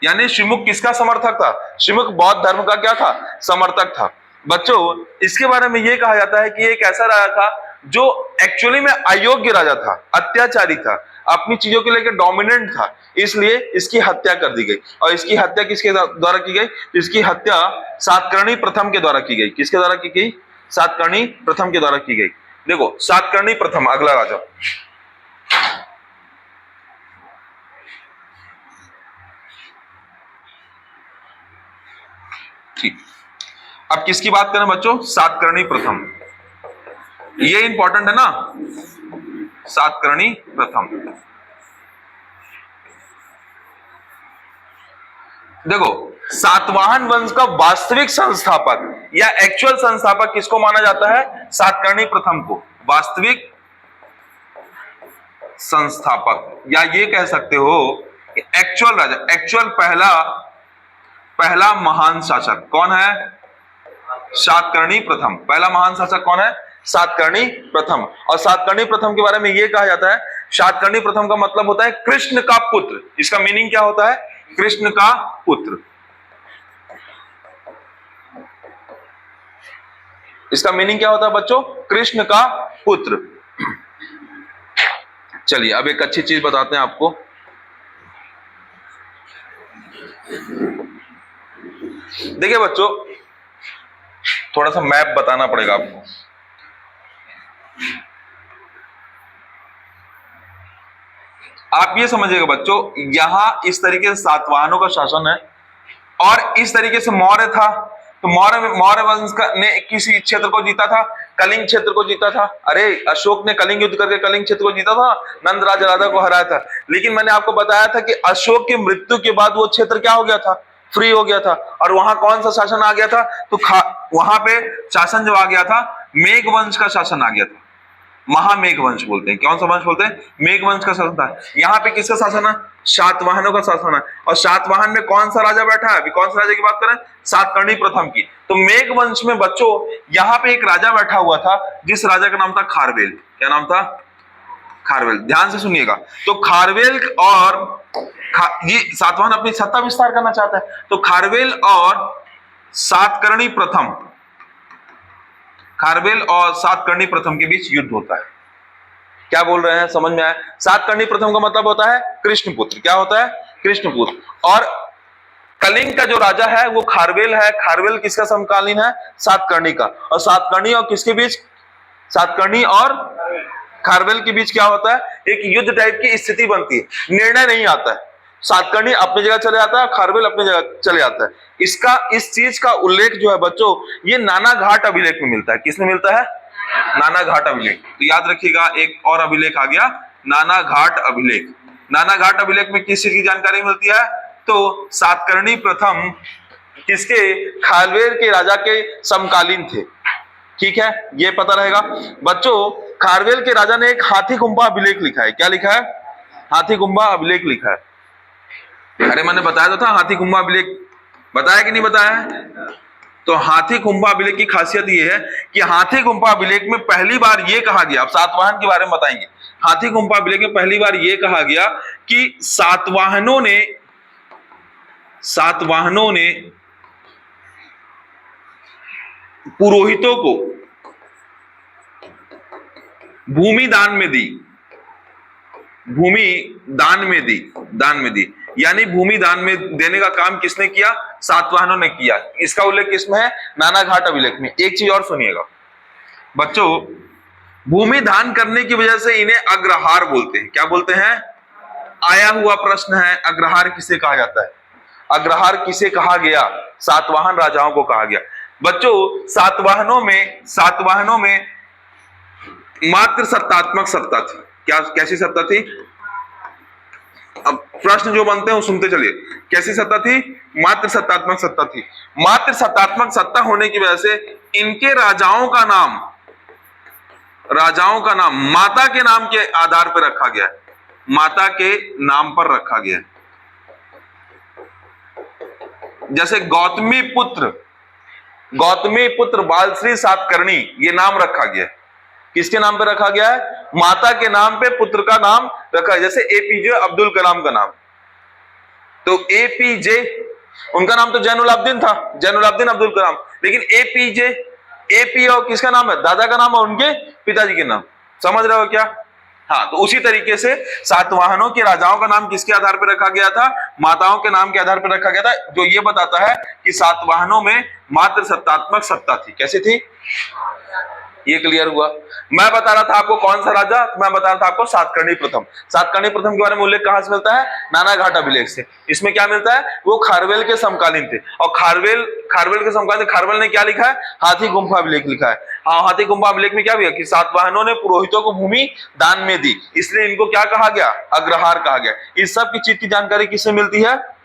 S1: यानी शिमुक किसका समर्थक था? शिमुक बौद्ध धर्म का क्या था? समर्थक था। बच्चों इसके बारे में यह कहा जाता है कि एक ऐसा राजा था जो एक्चुअली में अयोग्य राजा था, अत्याचारी था, अपनी चीजों के लेकर डोमिनेंट था, इसलिए इसकी हत्या कर दी गई। और इसकी हत्या किसके द्वारा की गई? इसकी हत्या सातकर्णी प्रथम के द्वारा की गई। किसके द्वारा की गई? सातकर्णी प्रथम के द्वारा की गई। देखो सातकर्णी प्रथम अगला राजा। ठीक, अब किसकी बात करें बच्चों? सातकर्णी प्रथम। ये इंपॉर्टेंट है ना, सातकर्णी प्रथम। देखो सातवाहन वंश का वास्तविक संस्थापक या एक्चुअल संस्थापक किसको माना जाता है? सातकर्णी प्रथम को वास्तविक संस्थापक, या ये कह सकते हो कि एक्चुअल राजा, एक्चुअल पहला महान शासक कौन है? सातकर्णी प्रथम। पहला महान शासक कौन है? सातकर्णी प्रथम। और सातकर्णी प्रथम के बारे में यह कहा जाता है, सातकर्णी प्रथम का मतलब होता है कृष्ण का पुत्र। इसका मीनिंग क्या होता है? कृष्ण का पुत्र। इसका मीनिंग क्या होता है बच्चों? कृष्ण का पुत्र। चलिए अब एक अच्छी चीज बताते हैं आपको। देखिए बच्चों थोड़ा सा मैप बताना पड़ेगा आपको। आप ये समझिएगा बच्चों, यहां इस तरीके से सातवाहनों का शासन है और इस तरीके से मौर्य था। तो मौर्य वंश ने किसी क्षेत्र को जीता था? कलिंग क्षेत्र को जीता था। अरे अशोक ने कलिंग युद्ध करके कलिंग क्षेत्र को जीता था, नंदराज राजा को हराया था। लेकिन मैंने आपको बताया था कि अशोक की मृत्यु के बाद वो क्षेत्र क्या हो गया था? फ्री हो गया था। और वहां कौन सा शासन आ गया था? तो वहां पे शासन जो आ गया था, मेघ वंश का शासन आ गया था। महामेघ वंश बोलते हैं। कौन सा वंश बोलते हैं? मेघ वंश का शासन था। यहाँ पे किसका शासन है? सातवाहनों का शासन है। और सातवाहन में कौन सा राजा बैठा है? अभी कौन सा राजा की बात करें? सातकर्णी प्रथम की। तो मेघ वंश में बच्चों यहाँ पे एक राजा बैठा हुआ था जिस राजा का नाम था खारवेल। क्या नाम था? खारवेल। ध्यान से सुनिएगा। तो खारवेल और ये सातवाहन अपनी सत्ता विस्तार करना चाहता है, तो खारवेल और सातकर्णी प्रथम, खारवेल और सातकर्णी प्रथम के बीच युद्ध होता है। क्या बोल रहे हैं? समझ में आया? सातकर्णी प्रथम का मतलब होता है कृष्णपुत्र। क्या होता है? कृष्णपुत्र। और कलिंग का जो राजा है वो खारवेल है। खारवेल किसका समकालीन है? सातकर्णी का। और सातकर्णी और किसके बीच? सातकर्णी और खारवेल के बीच क्या होता है? एक युद्ध टाइप की स्थिति बनती है, निर्णय नहीं आता है। सातकर्णी अपनी जगह चले जाता है, खारवेल अपनी जगह चले जाता है। इस चीज का उल्लेख जो है बच्चों, ये नाना घाट अभिलेख में मिलता है। किसमें मिलता है? नाना घाट अभिलेख। तो याद रखिएगा, एक और अभिलेख आ गया, नाना घाट अभिलेख। नाना घाट अभिलेख में किस चीज की जानकारी मिलती है? तो सातकर्णी प्रथम किसके? खारवेल के राजा के समकालीन थे। ठीक है, ये पता रहेगा बच्चों। खारवेल के राजा ने एक हाथी गुंबा अभिलेख लिखा है। क्या लिखा है? हाथी गुंबा अभिलेख लिखा है। अरे मैंने बताया तो था, हाथी गुंबा अभिलेख बताया कि नहीं बताया? तो हाथी गुंबा अभिलेख की खासियत यह है कि हाथी गुंबा अभिलेख में पहली बार यह कहा गया, अब सातवाहन के बारे में बताएंगे। हाथी गुंबा अभिलेख में पहली बार यह कहा गया कि सातवाहनों ने पुरोहितों को भूमि दान में दी। दान में दी यानी भूमि दान में देने का काम किसने किया? सातवाहनों ने किया। इसका उल्लेख किसमें है? नाना घाट अभिलेख में। एक चीज और सुनिएगा बच्चों, भूमि दान करने की वजह से इन्हें अग्रहार बोलते हैं। क्या बोलते हैं? आया हुआ प्रश्न है, अग्रहार किसे कहा जाता है? अग्रहार किसे कहा गया? सातवाहन राजाओं को कहा गया। बच्चों सातवाहनों में मात्र सत्तात्मक सत्ता थी। कैसी सत्ता थी? अब प्रश्न जो बनते हैं वो सुनते चलिए। कैसी सत्ता थी? मात्र सत्तात्मक सत्ता थी। मात्र सत्तात्मक सत्ता होने की वजह से इनके राजाओं का नाम माता के नाम के आधार पर रखा गया है। माता के नाम पर रखा गया है। जैसे गौतमी पुत्र बालश्री सातकर्णी, ये नाम रखा गया है। किसके नाम पे रखा गया है? माता के नाम पे पुत्र का नाम रखा है। जैसे एपीजे अब्दुल कलाम का नाम, तो एपीजे, उनका नाम तो जैनुलाब्दीन था, जैनुलाब्दीन अब्दुल कलाम, लेकिन एपीजे, एपी और किसका नाम है? दादा का नाम और उनके पिताजी के नाम। समझ रहे हो क्या? हाँ, तो उसी तरीके से सातवाहनों के राजाओं का नाम किसके आधार पर रखा गया था? माताओं के नाम के आधार पर रखा गया था, जो ये बताता है कि सातवाहनों में मात्र सत्तात्मक सत्ता थी। कैसी थी? ये क्लियर हुआ। मैं बता रहा था आपको कौन सा राजा, मैं बता रहा था आपको सातकर्णी प्रथम। सातकर्णी प्रथम के बारे में उल्लेख कहां से मिलता है? नाना घाट अभिलेख से। इसमें क्या मिलता है? वो खारवेल के समकालीन थे। और खारवेल के समकालीन, खारवेल ने क्या लिखा है? हाथी गुंबा अभिलेख लिखा है। हाँ, हाथी गुंबा अभिलेख में क्या हुआ कि सातवाहनों ने पुरोहितों को भूमि दान में दी, इसलिए इनको क्या कहा गया? अग्रहार कहा गया। इस सब की चीज की जानकारी किससे मिलती है?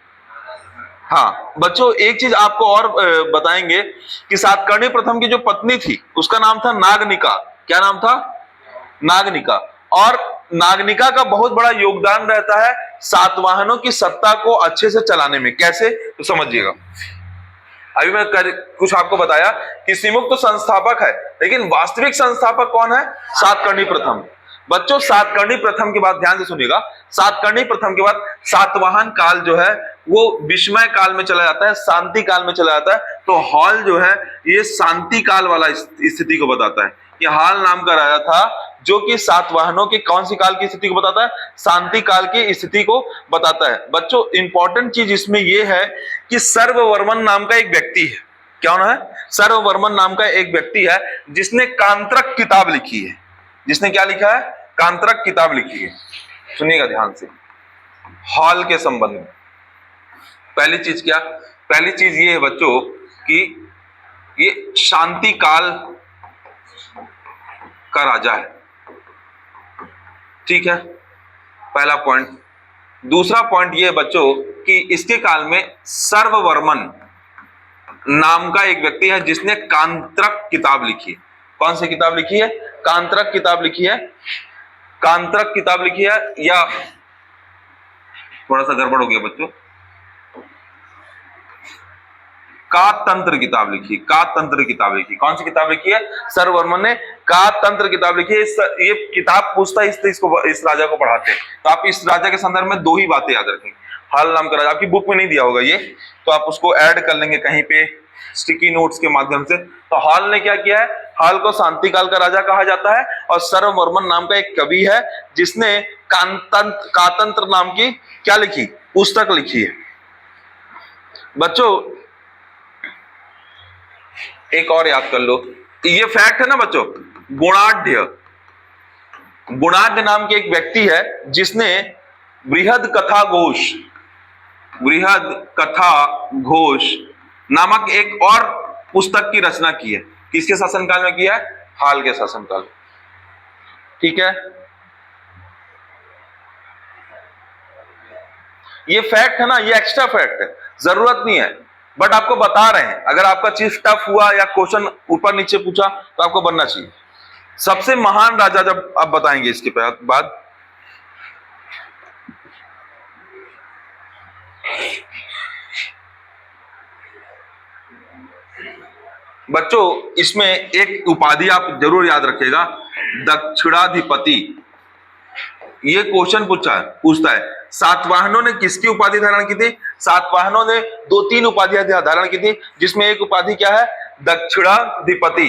S1: हाँ बच्चों, एक चीज आपको और बताएंगे कि सातकर्णी प्रथम की जो पत्नी थी उसका नाम था नागनिका। क्या नाम था? नागनिका। और नागनिका का बहुत बड़ा योगदान रहता है सातवाहनों की सत्ता को अच्छे से चलाने में। कैसे? तो समझिएगा। अभी मैं कुछ आपको बताया कि सिमुक तो संस्थापक है, लेकिन वास्तविक संस्थापक कौन है? सातकर्णी प्रथम। बच्चों, सातकर्णी प्रथम के बाद ध्यान से सुनिएगा, सातकर्णी प्रथम के बाद सातवाहन काल जो है वो विस्मय काल में चला जाता है, शांति काल में चला जाता है। तो हॉल जो है ये शांति काल वाला स्थिति को बताता है। ये हाल नाम का राजा था जो कि सातवाहनों के कौन सी काल की स्थिति को बताता है? शांति काल की स्थिति को बताता है। बच्चों, इंपॉर्टेंट चीज इसमें यह है कि सर्ववर्मन नाम का एक व्यक्ति है। क्या है? सर्ववर्मन नाम का एक व्यक्ति है जिसने कांत्रक किताब लिखी है। जिसने क्या लिखा है? कांत्रक किताब लिखी है। सुनिएगा ध्यान से हॉल के संबंध में। पहली चीज क्या? पहली चीज ये है बच्चों कि ये शांति काल का राजा है। ठीक है, पहला पॉइंट। दूसरा पॉइंट ये है बच्चों कि इसके काल में सर्ववर्मन नाम का एक व्यक्ति है जिसने कांत्रक किताब लिखी है। कौन सी किताब लिखी है? कांत्रक किताब लिखी है। कांत्रक किताब लिखी है, या थोड़ा सा गड़बड़ हो गया बच्चों, कातंत्र किताब लिखी। कातंत्र किताब लिखी। कौन सी किताब लिखी है? सर्ववर्मन ने कातंत्र किताब लिखी है। ये किताब पूछता है इस राजा को पढ़ाते हैं। तो आप इस राजा के संदर्भ में दो ही बातें याद रखेंगे। हाल नाम का राजा, आपकी बुक में नहीं दिया होगा ये, तो आप उसको ऐड कर लेंगे कहीं पे स्टिकी नोट्स के माध्यम से। तो हाल ने क्या किया है? हाल को शांति काल का राजा कहा जाता है। और सर्ववर्मन नाम का एक कवि है जिसने कातंत्र नाम की क्या लिखी? पुस्तक लिखी है। बच्चों एक और याद कर लो, ये फैक्ट है ना बच्चों, गुणाढ़ गुणाढ़ नाम के एक व्यक्ति है जिसने बृहद कथा घोष नामक एक और पुस्तक की रचना की है। किसके शासनकाल में किया है? हाल के शासनकाल में। ठीक है, ये फैक्ट है ना, ये एक्स्ट्रा फैक्ट है, जरूरत नहीं है, बट आपको बता रहे हैं। अगर आपका चीफ टफ हुआ या क्वेश्चन ऊपर नीचे पूछा तो आपको बनना चाहिए। सबसे महान राजा जब आप बताएंगे इसके बाद, बच्चों इसमें एक उपाधि आप जरूर याद रखिएगा, दक्षिणाधिपति। ये क्वेश्चन पूछता है सातवाहनों ने किसकी उपाधि धारण की थी? सातवाहनों ने 2-3 उपाधियां धारण की थी, जिसमें एक उपाधि क्या है? दक्षिणाधिपति।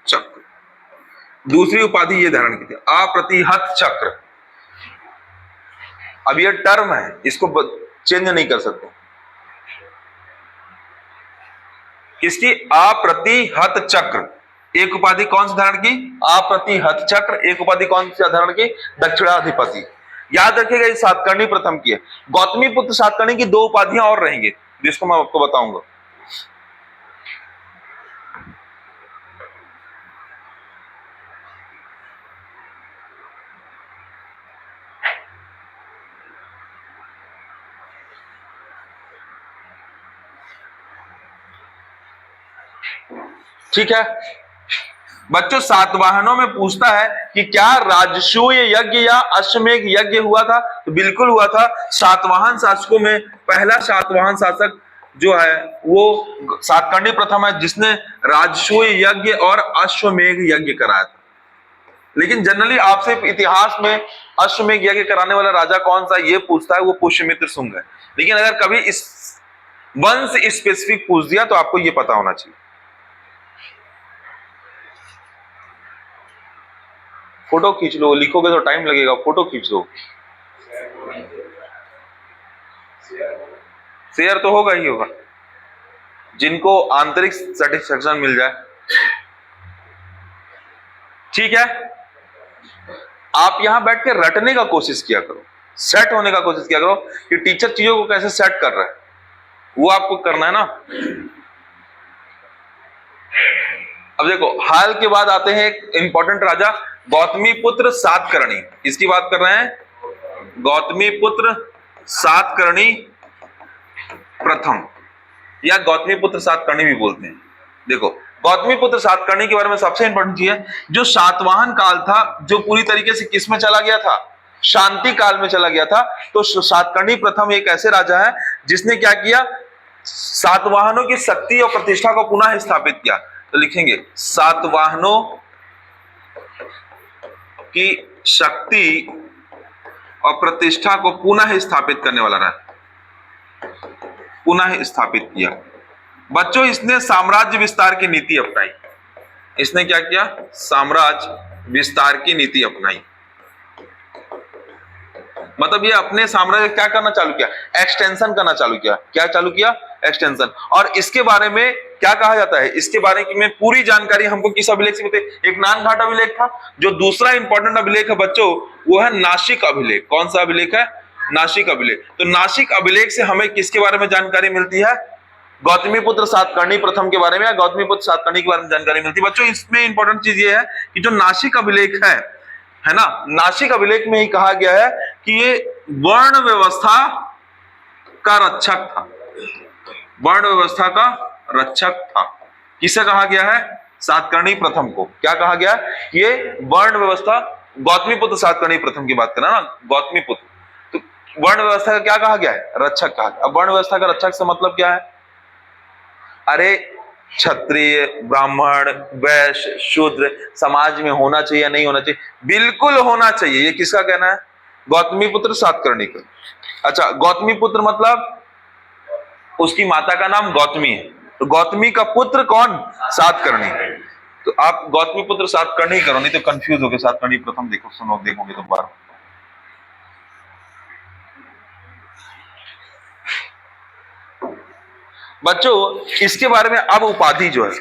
S1: चक्र। दूसरी उपाधि ये धारण की थी, अप्रतिहत चक्र। अब ये टर्म है, इसको चेंज नहीं कर सकते। किसकी? अप्रतिहत चक्र। एक उपाधि कौन सी धारण की? अप्रतिहत चक्र। एक उपाधि कौन सी धारण की? दक्षिणाधिपति। याद रखिएगा ये सातकर्णी प्रथम की है। गौतमी पुत्र सातकर्णी की 2 उपाधियां और रहेंगी, जिसको मैं आपको बताऊंगा। ठीक है बच्चों, सातवाहनों में पूछता है कि क्या राजसूय यज्ञ या अश्वमेघ यज्ञ हुआ था? तो बिल्कुल हुआ था। सातवाहन शासकों में पहला सातवाहन शासक जो है वो सातकर्णी प्रथम है, जिसने राजसूय यज्ञ और अश्वमेघ यज्ञ कराया था। लेकिन जनरली आपसे इतिहास में अश्वमेघ यज्ञ कराने वाला राजा कौन सा ये पूछता है, वो पुष्यमित्र शुंग है। लेकिन अगर कभी इस वंश स्पेसिफिक पूछ दिया तो आपको ये पता होना चाहिए। फोटो खींच लो, लिखोगे तो टाइम लगेगा, फोटो खींच लो। शेयर तो होगा ही होगा, जिनको आंतरिक सेटिस्फेक्शन मिल जाए। ठीक है, आप यहां बैठ के रटने का कोशिश किया करो, सेट होने का कोशिश किया करो कि टीचर चीजों को कैसे सेट कर रहा है, वो आपको करना है ना। अब देखो, हाल के बाद आते हैं एक इंपॉर्टेंट राजा, गौतमी पुत्र सातकर्णी। इसकी बात कर रहे हैं, गौतमी पुत्र सातकर्णी प्रथम, या गौतमी पुत्र सातकर्णी भी बोलते हैं। देखो, गौतमी पुत्र सातकर्णी के बारे में सबसे इंपॉर्टेंट चीज है, जो सातवाहन काल था, जो पूरी तरीके से किस में चला गया था? शांति काल में चला गया था। तो सातकर्णी प्रथम एक ऐसे राजा है जिसने क्या किया? सातवाहनों की शक्ति और प्रतिष्ठा को पुनः स्थापित किया। तो लिखेंगे सातवाहनों की शक्ति और प्रतिष्ठा को पुनः स्थापित करने वाला रहा, पुनः स्थापित किया। बच्चों इसने साम्राज्य विस्तार की नीति अपनाई। इसने क्या किया? साम्राज्य विस्तार की नीति अपनाई। मतलब ये अपने साम्राज्य क्या करना चालू किया? एक्सटेंशन करना चालू किया। क्या चालू किया? एक्सटेंशन। और इसके बारे में क्या कहा जाता है? इसके बारे में पूरी जानकारी हमको किस अभिलेख से मिलती है? एक नानघाट अभिलेख था। जो दूसरा इंपॉर्टेंट अभिलेख है बच्चों, वो है नासिक अभिलेख। कौन सा अभिलेख है? नासिक अभिलेख। तो नासिक अभिलेख से हमें किसके बारे में जानकारी मिलती है? गौतमी पुत्र सातकर्णी प्रथम के बारे में, या गौतमी पुत्र सातकर्णी के बारे में जानकारी मिलती है। बच्चों इसमें इंपॉर्टेंट चीज ये है कि जो नासिक अभिलेख है ना, नासिक अभिलेख में ही कहा गया है कि ये वर्ण व्यवस्था का रक्षक था। वर्ण व्यवस्था का रक्षक था। किसे कहा गया है? सातकर्णी प्रथम को। क्या कहा गया? ये वर्ण व्यवस्था, गौतमी पुत्र सातकर्णी प्रथम की बात करना ना, गौतमी पुत्र, तो वर्ण व्यवस्था का क्या कहा गया है? रक्षक कहा गया। अब वर्ण व्यवस्था का रक्षक से मतलब क्या है? अरे क्षत्रिय, ब्राह्मण, वैश्य, शूद्र समाज में होना चाहिए या नहीं होना चाहिए? बिल्कुल होना चाहिए। ये किसका कहना है? गौतमी पुत्र सातकर्णी का। अच्छा, गौतमी पुत्र मतलब उसकी माता का नाम गौतमी है, तो गौतमी का पुत्र कौन? सातकर्णी। तो आप गौतमी पुत्र सातकर्णी करो, नहीं तो कंफ्यूज हो गए। सातकर्णी प्रथम देखो, सुनो, देखोगे तो बार। बच्चों इसके बारे में अब उपाधि जो है,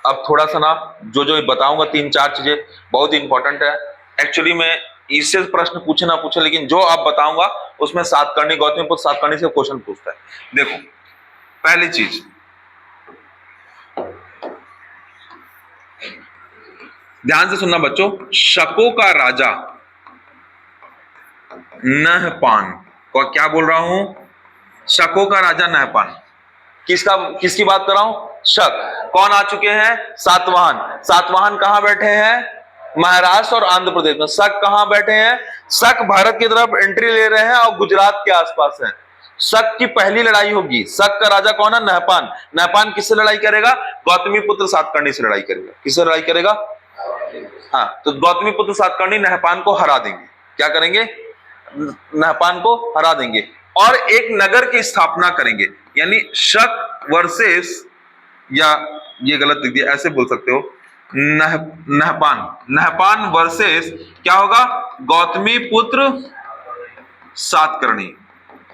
S1: अब थोड़ा सा ना जो जो बताऊंगा 3-4 चीजें बहुत इंपॉर्टेंट है। एक्चुअली में इससे प्रश्न पूछे ना पूछे, लेकिन जो आप बताऊंगा उसमें सातकर्णी, गौतमीपुत्र सातकर्णी से क्वेश्चन पूछता है। देखो पहली चीज, ध्यान से सुनना बच्चों, शकों का राजा नहपान, को क्या बोल रहा हूं, शकों का राजा नहपान। किसका, किसकी बात कर रहा हूं, शक। कौन आ चुके हैं, सातवाहन। सातवाहन कहां बैठे हैं, महाराष्ट्र और आंध्र प्रदेश में। शक कहां बैठे हैं, शक भारत की तरफ एंट्री ले रहे हैं और गुजरात के आसपास हैं। शक की पहली लड़ाई होगी। शक का राजा कौन है, नहपान। नहपान किससे लड़ाई करेगा, गौतमीपुत्र सातकर्णी से लड़ाई करेगा। किससे लड़ाई करेगा, हाँ, तो गौतमीपुत्र सातकर्णी नहपान को हरा देंगे। क्या करेंगे, नहपान को हरा देंगे और एक नगर की स्थापना करेंगे। यानी शक वर्सेस, या ये गलत लिख दिया, ऐसे बोल सकते हो, नहपान, नहपान वर्सेस क्या होगा, गौतमीपुत्र सातकर्णी।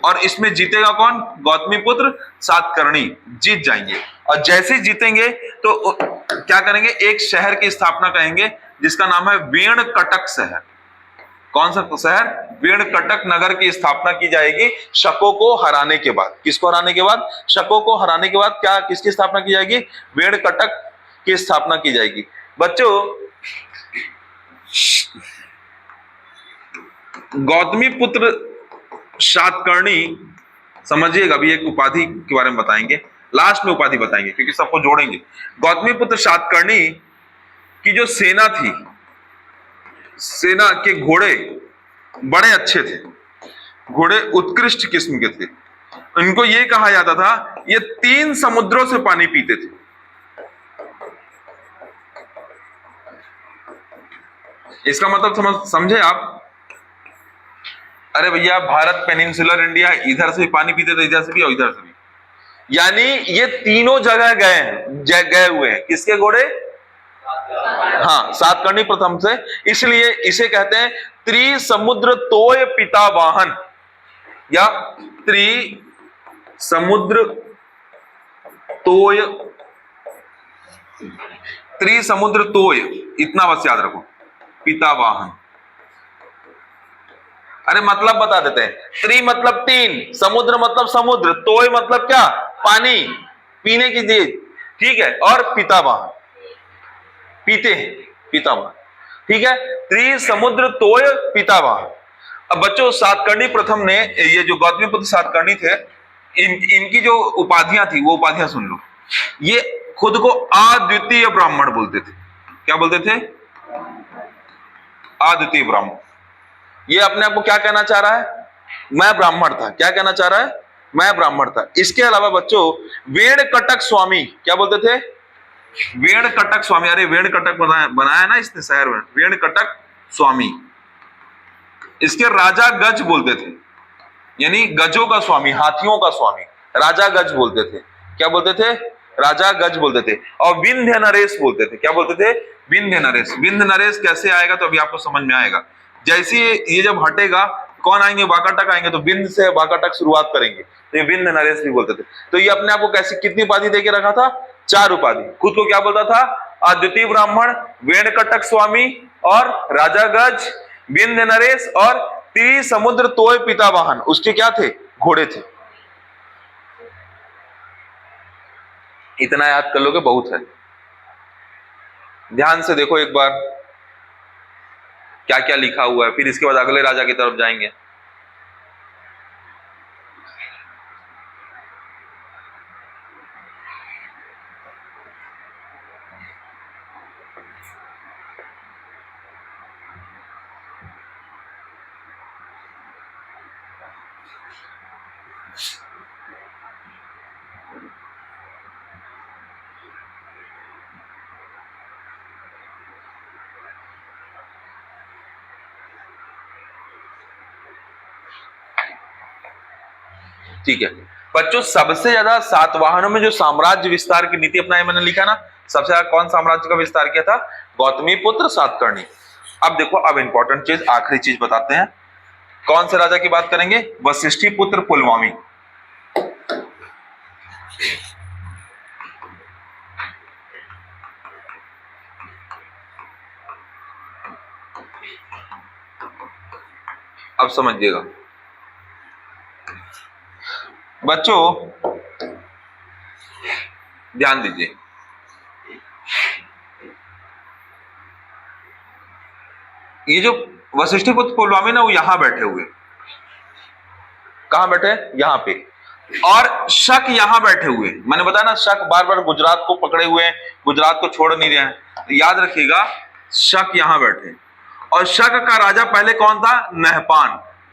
S1: और इसमें जीतेगा कौन, गौतमीपुत्र सातकर्णी जीत जाएंगे। और जैसे ही जीतेंगे तो क्या करेंगे, एक शहर की स्थापना करेंगे जिसका नाम है वेणकटक शहर। कौन सा शहर, वेणकटक नगर की स्थापना की जाएगी शकों को हराने के बाद। किसको हराने के बाद, शकों को हराने के बाद क्या, किसकी स्थापना की जाएगी, वेणकटक की स्थापना की जाएगी। बच्चों गौतमीपुत्र सातकर्णी, समझिएगा, अभी एक उपाधि के बारे में बताएंगे, लास्ट में उपाधि बताएंगे क्योंकि सबको जोड़ेंगे। गौतमीपुत्र सातकर्णी की जो सेना थी, सेना के घोड़े बड़े अच्छे थे, घोड़े उत्कृष्ट किस्म के थे। इनको ये कहा जाता था ये 3 समुद्रों से पानी पीते थे। इसका मतलब समझे आप, अरे भैया भारत पेनिनसुलर इंडिया, इधर से भी पानी पीते थे, इधर से भी और इधर से भी। यानी ये तीनों जगह गए हैं, गए हुए हैं। किसके घोड़े, हाँ, सातकर्णी प्रथम से। इसलिए इसे कहते हैं त्रिसमुद्र तोय पितावाहन, या त्रिसमुद्र तोय, त्रिसमुद्र तोय, इतना बस याद रखो, पितावाहन। अरे मतलब बता देते हैं, त्रि मतलब 3, समुद्र मतलब समुद्र, तोय मतलब क्या, पानी, पीने की चीज, ठीक है, और पितावाहन, पीते हैं, पितावाहन, ठीक है, त्रिसमुद्र तोय पितावाहन। अब बच्चों सातकर्णी प्रथम ने, ये जो गौतमीपुत्र सातकर्णी थे, इनकी जो उपाधियां थी वो उपाधियां सुन लो। ये खुद को अद्वितीय ब्राह्मण बोलते थे। क्या बोलते थे, अद्वितीय ब्राह्मण। ये अपने आप को क्या कहना चाह रहा है, मैं ब्राह्मण था। क्या कहना चाह रहा है, मैं ब्राह्मण था। इसके अलावा बच्चों वेणकटक स्वामी, क्या बोलते थे, वेणकटक स्वामी। अरे वेणकटक बनाया ना इसने शहर में, वेणकटक स्वामी। इसके राजा गज बोलते थे, यानी गजों का स्वामी, हाथियों का स्वामी, राजा गज बोलते थे। क्या बोलते थे, राजा गज बोलते थे। और विंध्य नरेश बोलते थे। क्या बोलते थे, विंध्य नरेश। विंध्य नरेश कैसे आएगा तो अभी आपको समझ में आएगा। जैसे ये जब हटेगा कौन आएंगे, वाकाटक आएंगे, तो विंध्य से वाकाटक शुरुआत करेंगे, तो ये विंध्य नरेश भी बोलते थे। तो ये अपने आप को कैसी, कितनी उपाधि देके रखा था, 4 उपाधि। खुद को क्या बोलता था, अद्वितीय ब्राह्मण, वेणकटक स्वामी और राजा गज, विंध्य नरेश और त्रिसमुद्र तोय पितावाहन। उसके क्या थे, घोड़े थे। इतना याद कर लोगे बहुत है। ध्यान से देखो एक बार क्या क्या लिखा हुआ है, फिर इसके बाद अगले राजा की तरफ जाएंगे। ठीक है बच्चों, सबसे ज्यादा सातवाहनों में जो साम्राज्य विस्तार की नीति अपनाई मैंने लिखा ना, सबसे ज्यादा कौन साम्राज्य का विस्तार किया था? गौतमी पुत्र सातकर्णी। अब देखो, अब इंपॉर्टेंट चीज, आखिरी चीज बताते हैं, कौन से राजा की बात करेंगे? वशिष्ठी पुत्र पुलवामी। अब समझिएगा बच्चों, ध्यान दीजिए, ये जो वशिष्ठी पुत्र पुलवामी ना, वो यहां बैठे हुए, कहां बैठे? यहां पे। और शक यहां बैठे हुए, मैंने बताया ना, शक बार बार गुजरात को पकड़े हुए हैं, गुजरात को छोड़ नहीं रहे हैं, तो याद रखिएगा शक यहां बैठे। और शक का राजा पहले कौन था? नहपान।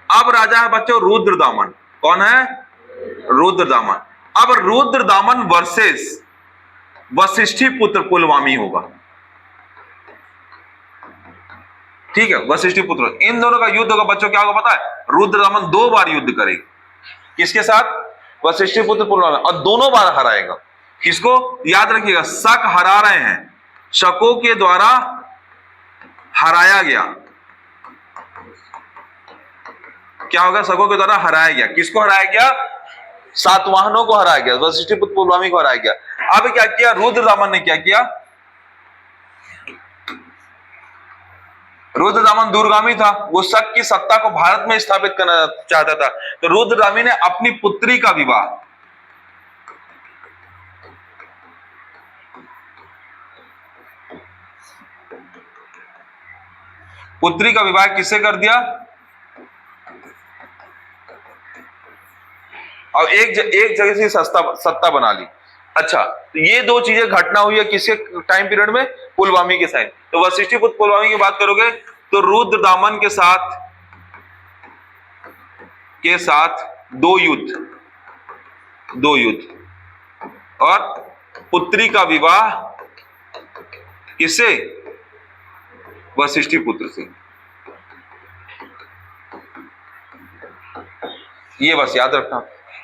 S1: अब राजा है बच्चों रुद्रदामन। कौन है? रुद्रदामन। अब रुद्रदामन वर्सेस वशिष्ठी पुत्र पुलवामी होगा, ठीक है? वशिष्ठी पुत्र, इन दोनों का युद्ध होगा बच्चों। क्या होगा पता है? रुद्रदामन 2 बार युद्ध करेगा। किसके साथ? वशिष्ठी पुत्र पुलवामी, और दोनों बार हराएगा। किसको? याद रखिएगा, शक हरा रहे हैं, शकों के द्वारा हराया गया। क्या होगा? शकों के द्वारा हराया गया। किसको हराया गया? सातवाहनों को हराया गया, वशिष्ठी पुत्र पुलवामी को हराया गया। अब क्या किया रुद्रदामन ने? क्या किया? रुद्रदामन दूरगामी था, वो शक की सत्ता को भारत में स्थापित करना चाहता था। तो रुद्रदामी ने अपनी पुत्री का विवाह, पुत्री का विवाह किससे कर दिया? और एक जगह से सत्ता बना ली। अच्छा, तो ये 2 चीजें घटना हुई है किसके टाइम पीरियड में? पुलवामी के साथ। तो वशिष्ठी पुत्र पुलवामी की बात करोगे तो रुद्रदामन के साथ 2 युद्ध और पुत्री का विवाह किससे? वशिष्ठी पुत्र से। ये बस याद रखना।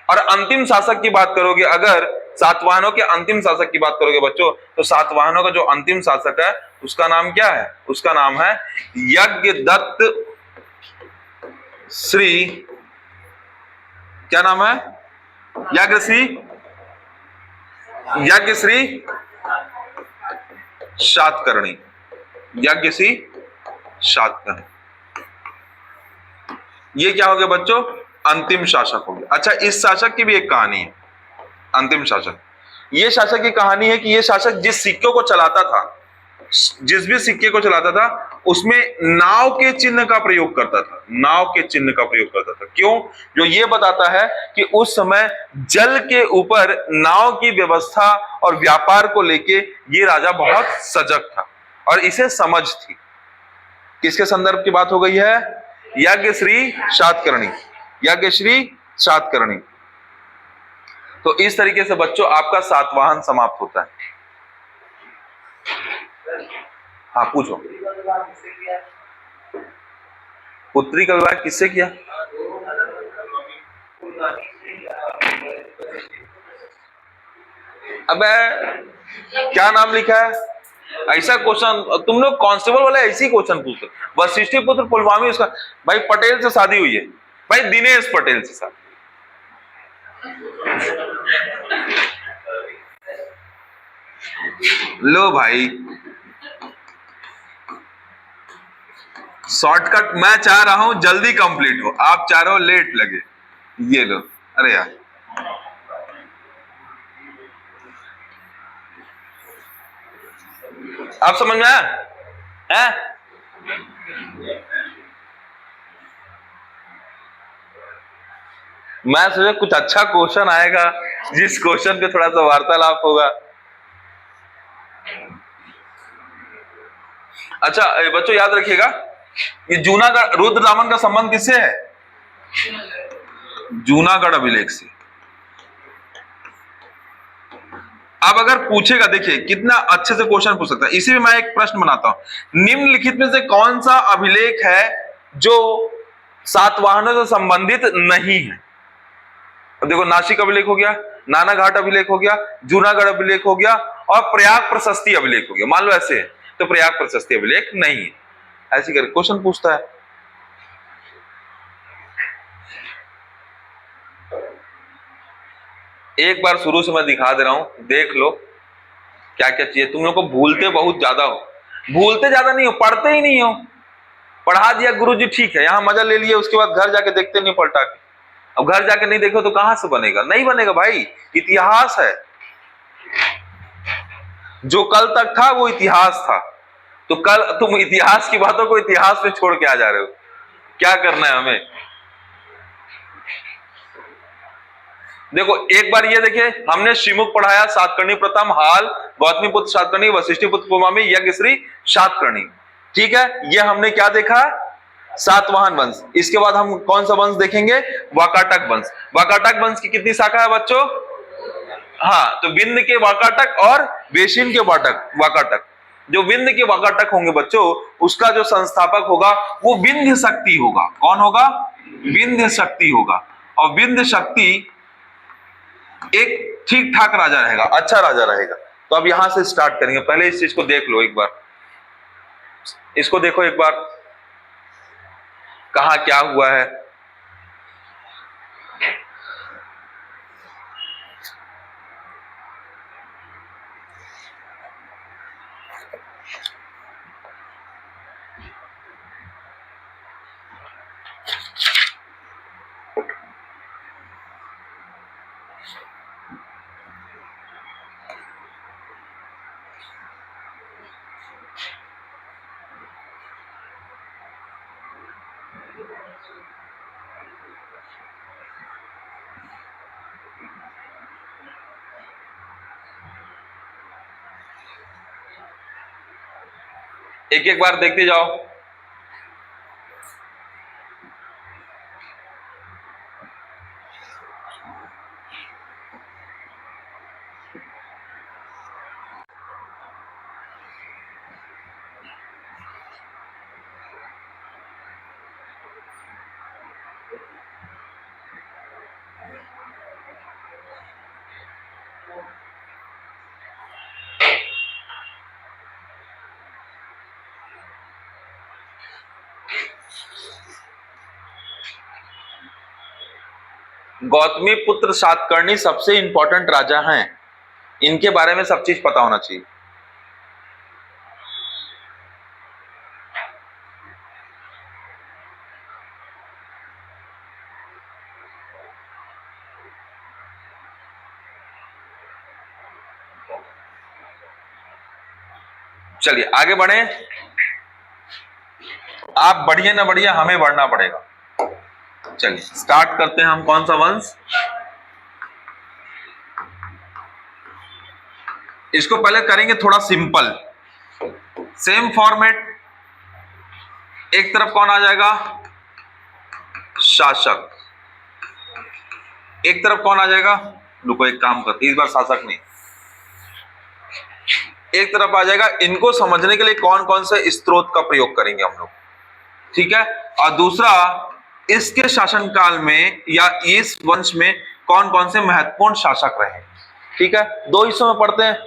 S1: और अंतिम शासक की बात करोगे, अगर सातवाहनों के अंतिम शासक की बात करोगे बच्चों, तो सातवाहनों का जो अंतिम शासक है उसका नाम क्या है? उसका नाम है यज्ञदत्त श्री, क्या नाम है? यज्ञश्री सातकर्णी। यज्ञश्री सातकर्णी, ये क्या हो गया बच्चों? अंतिम शासक हो गया। अच्छा, इस शासक की भी एक कहानी है, अंतिम शासक। ये शासक की कहानी है कि ये शासक जिस सिक्के को चलाता था, जिस भी सिक्के को चलाता था, उसमें नाव के चिन्ह का प्रयोग करता था। नाव के चिन्ह का प्रयोग करता था। क्यों? जो ये बताता है कि उस समय जल के ऊपर नाव की व्यवस्था और व्यापार को लेके ये राजा बहुत सजग था और इसे समझ थी। किसके संदर्भ की बात हो गई है? यज्ञश्री सातकर्णी, यज्ञश्री सातकर्णी। तो इस तरीके से बच्चों आपका सातवाहन समाप्त होता है। हाँ पूछो। पुत्री का विवाह किससे किया? अबे क्या नाम लिखा है? ऐसा क्वेश्चन तुम लोग कांस्टेबल वाले ऐसी क्वेश्चन पूछते। वशिष्ठी पुत्र पुलवामी, उसका भाई पटेल से शादी हुई है, भाई दिनेश पटेल से शादी। लो भाई, शॉर्टकट मैं चाह रहा हूं जल्दी कंप्लीट हो, आप चाह रहे हो लेट लगे। ये लो, अरे यार आप समझ में आया? मैं सोचा कुछ अच्छा क्वेश्चन आएगा जिस क्वेश्चन पे थोड़ा सा वार्तालाप होगा। अच्छा बच्चों याद रखिएगा, ये जूनागढ़, रुद्रदामन का संबंध किससे है? जूनागढ़ अभिलेख से। अब अगर पूछेगा, देखिए कितना अच्छे से क्वेश्चन पूछ सकता है। इसी में मैं एक प्रश्न बनाता हूं, निम्नलिखित में से कौन सा अभिलेख है जो सातवाहनों से संबंधित नहीं है? अब देखो नासिक अभिलेख हो गया, नानाघाट अभिलेख हो गया, जूनागढ़ अभिलेख हो गया और प्रयाग प्रशस्ति अभिलेख हो गया। मान लो ऐसे है तो प्रयाग प्रशस्ति अभिलेख नहीं है, ऐसी करके क्वेश्चन पूछता है। एक बार शुरू से मैं दिखा दे रहा हूं, देख लो क्या क्या चाहिए। तुम लोग को भूलते बहुत ज्यादा हो, भूलते ज्यादा नहीं हो, पढ़ते ही नहीं हो। पढ़ा दिया गुरुजी ठीक है, यहां मजा ले लिया, उसके बाद घर जाके देखते नहीं पलटा के। अब घर जाके नहीं देखो तो कहां से बनेगा, नहीं बनेगा भाई। इतिहास है, जो कल तक था वो इतिहास था। तो कल तुम इतिहास की बातों को इतिहास में छोड़ के आ जा रहे हो, क्या करना है हमें। देखो एक बार ये देखिए, हमने श्रीमुख पढ़ाया, सातकर्णी प्रथम, हाल गौतमी पुत्र सातकर्णी, वशिष्ठी पुत्र पुमामी, यज्ञश्री सातकर्णी। ठीक है, ये हमने क्या देखा, सातवाहन वंश। इसके बाद हम कौन सा वंश देखेंगे, वाकाटक वंश। वाकाटक वंश की कितनी शाखा है बच्चों, हाँ, तो विंध्य के वाकाटक और बेसिन के वाकाटक। जो विंध्य के वाकाटक होंगे बच्चों, उसका जो संस्थापक होगा वो विंध्य शक्ति होगा। कौन होगा, विंध्य शक्ति होगा। और विंध्य शक्ति एक ठीक ठाक राजा रहेगा, अच्छा राजा रहेगा। तो अब यहां से स्टार्ट करेंगे। पहले इस चीज को देख लो एक बार, इसको देखो एक बार, कहां क्या हुआ है। एक एक बार देखते जाओ। गौतमी पुत्र सातकर्णी सबसे इंपॉर्टेंट राजा हैं, इनके बारे में सब चीज पता होना चाहिए। चलिए आगे बढ़े। आप बढ़िए ना बढ़िया, हमें बढ़ना पड़ेगा। चलिए स्टार्ट करते हैं हम। कौन सा वंश, इसको पहले करेंगे थोड़ा सिंपल, सेम फॉर्मेट। एक तरफ कौन आ जाएगा, शासक। एक तरफ कौन आ जाएगा, रुको एक काम करते, इस बार शासक नहीं, एक तरफ आ जाएगा। इनको समझने के लिए कौन कौन से स्त्रोत का प्रयोग करेंगे हम लोग, ठीक है। और दूसरा, इसके शासनकाल में या इस वंश में कौन कौन से महत्वपूर्ण शासक रहे, ठीक है। दो हिस्सों में पढ़ते हैं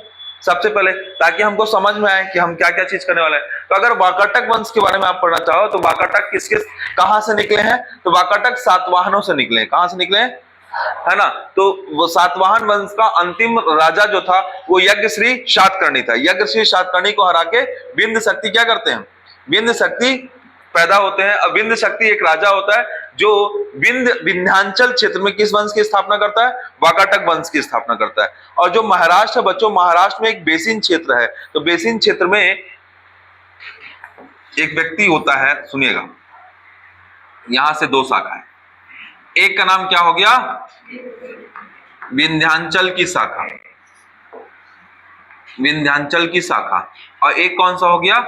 S1: सबसे पहले, ताकि हमको समझ में आए कि हम क्या क्या चीज करने वाले हैं। तो अगर वाकाटक वंश के बारे में आप पढ़ना चाहो तो वाकाटक किसके कहां से निकले हैं, तो वाकाटक सातवाहनों से निकले हैं। कहां से निकले हैं, है ना। तो वो सातवाहन वंश का अंतिम राजा जो था वो यज्ञश्री सातकर्णी था। यज्ञश्री सातकर्णी को हरा के विंध्य शक्ति क्या करते हैं, विंध्य शक्ति पैदा होते हैं। अब विंध्य शक्ति एक राजा होता है जो विंध्यांचल क्षेत्र में किस वंश की स्थापना करता है, वाकाटक वंश की स्थापना करता है। और जो महाराष्ट्र है बच्चों, महाराष्ट्र में एक बेसिन क्षेत्र है, तो बेसिन क्षेत्र में एक व्यक्ति होता है, सुनिएगा, यहां से दो शाखा है। एक का नाम क्या हो गया, विंध्यांचल की शाखा, विंध्यांचल की शाखा। और एक कौन सा हो गया,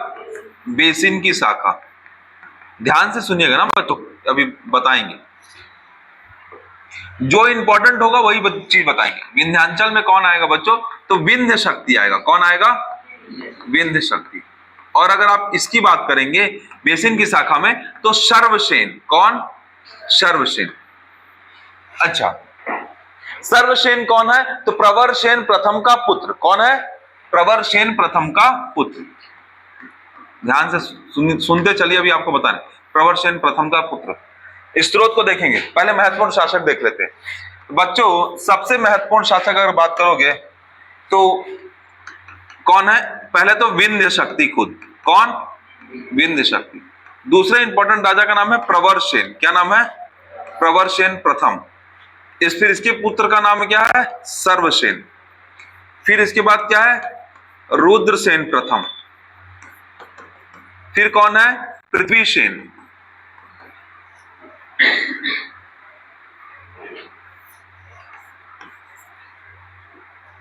S1: बेसिन की शाखा। ध्यान से सुनिएगा ना बच्चों, अभी बताएंगे, जो इंपॉर्टेंट होगा वही चीज बताएंगे। विंध्यांचल में कौन आएगा बच्चों, तो विंध्य शक्ति आएगा। कौन आएगा, विंध्य शक्ति। और अगर आप इसकी बात करेंगे बेसिन की शाखा में, तो सर्वसेन। कौन, सर्वसेन। अच्छा, सर्वसेन कौन है? तो प्रवरसेन प्रथम का पुत्र। कौन है? प्रवरसेन प्रथम का पुत्र। ध्यान से सुनते चलिए, अभी आपको बताने। प्रवरसेन प्रथम का पुत्र। स्त्रोत को देखेंगे, पहले महत्वपूर्ण शासक देख लेते हैं। बच्चों सबसे महत्वपूर्ण शासक अगर बात करोगे तो कौन है? पहले तो विंध्य शक्ति खुद। कौन? विंध्य शक्ति। दूसरे इंपॉर्टेंट राजा का नाम है प्रवरसेन। क्या नाम है? प्रवरसेन प्रथम। फिर इसके पुत्र का नाम क्या है? सर्वसेन। फिर इसके बाद क्या है? रुद्रसेन प्रथम। फिर कौन है? पृथ्वीसेन।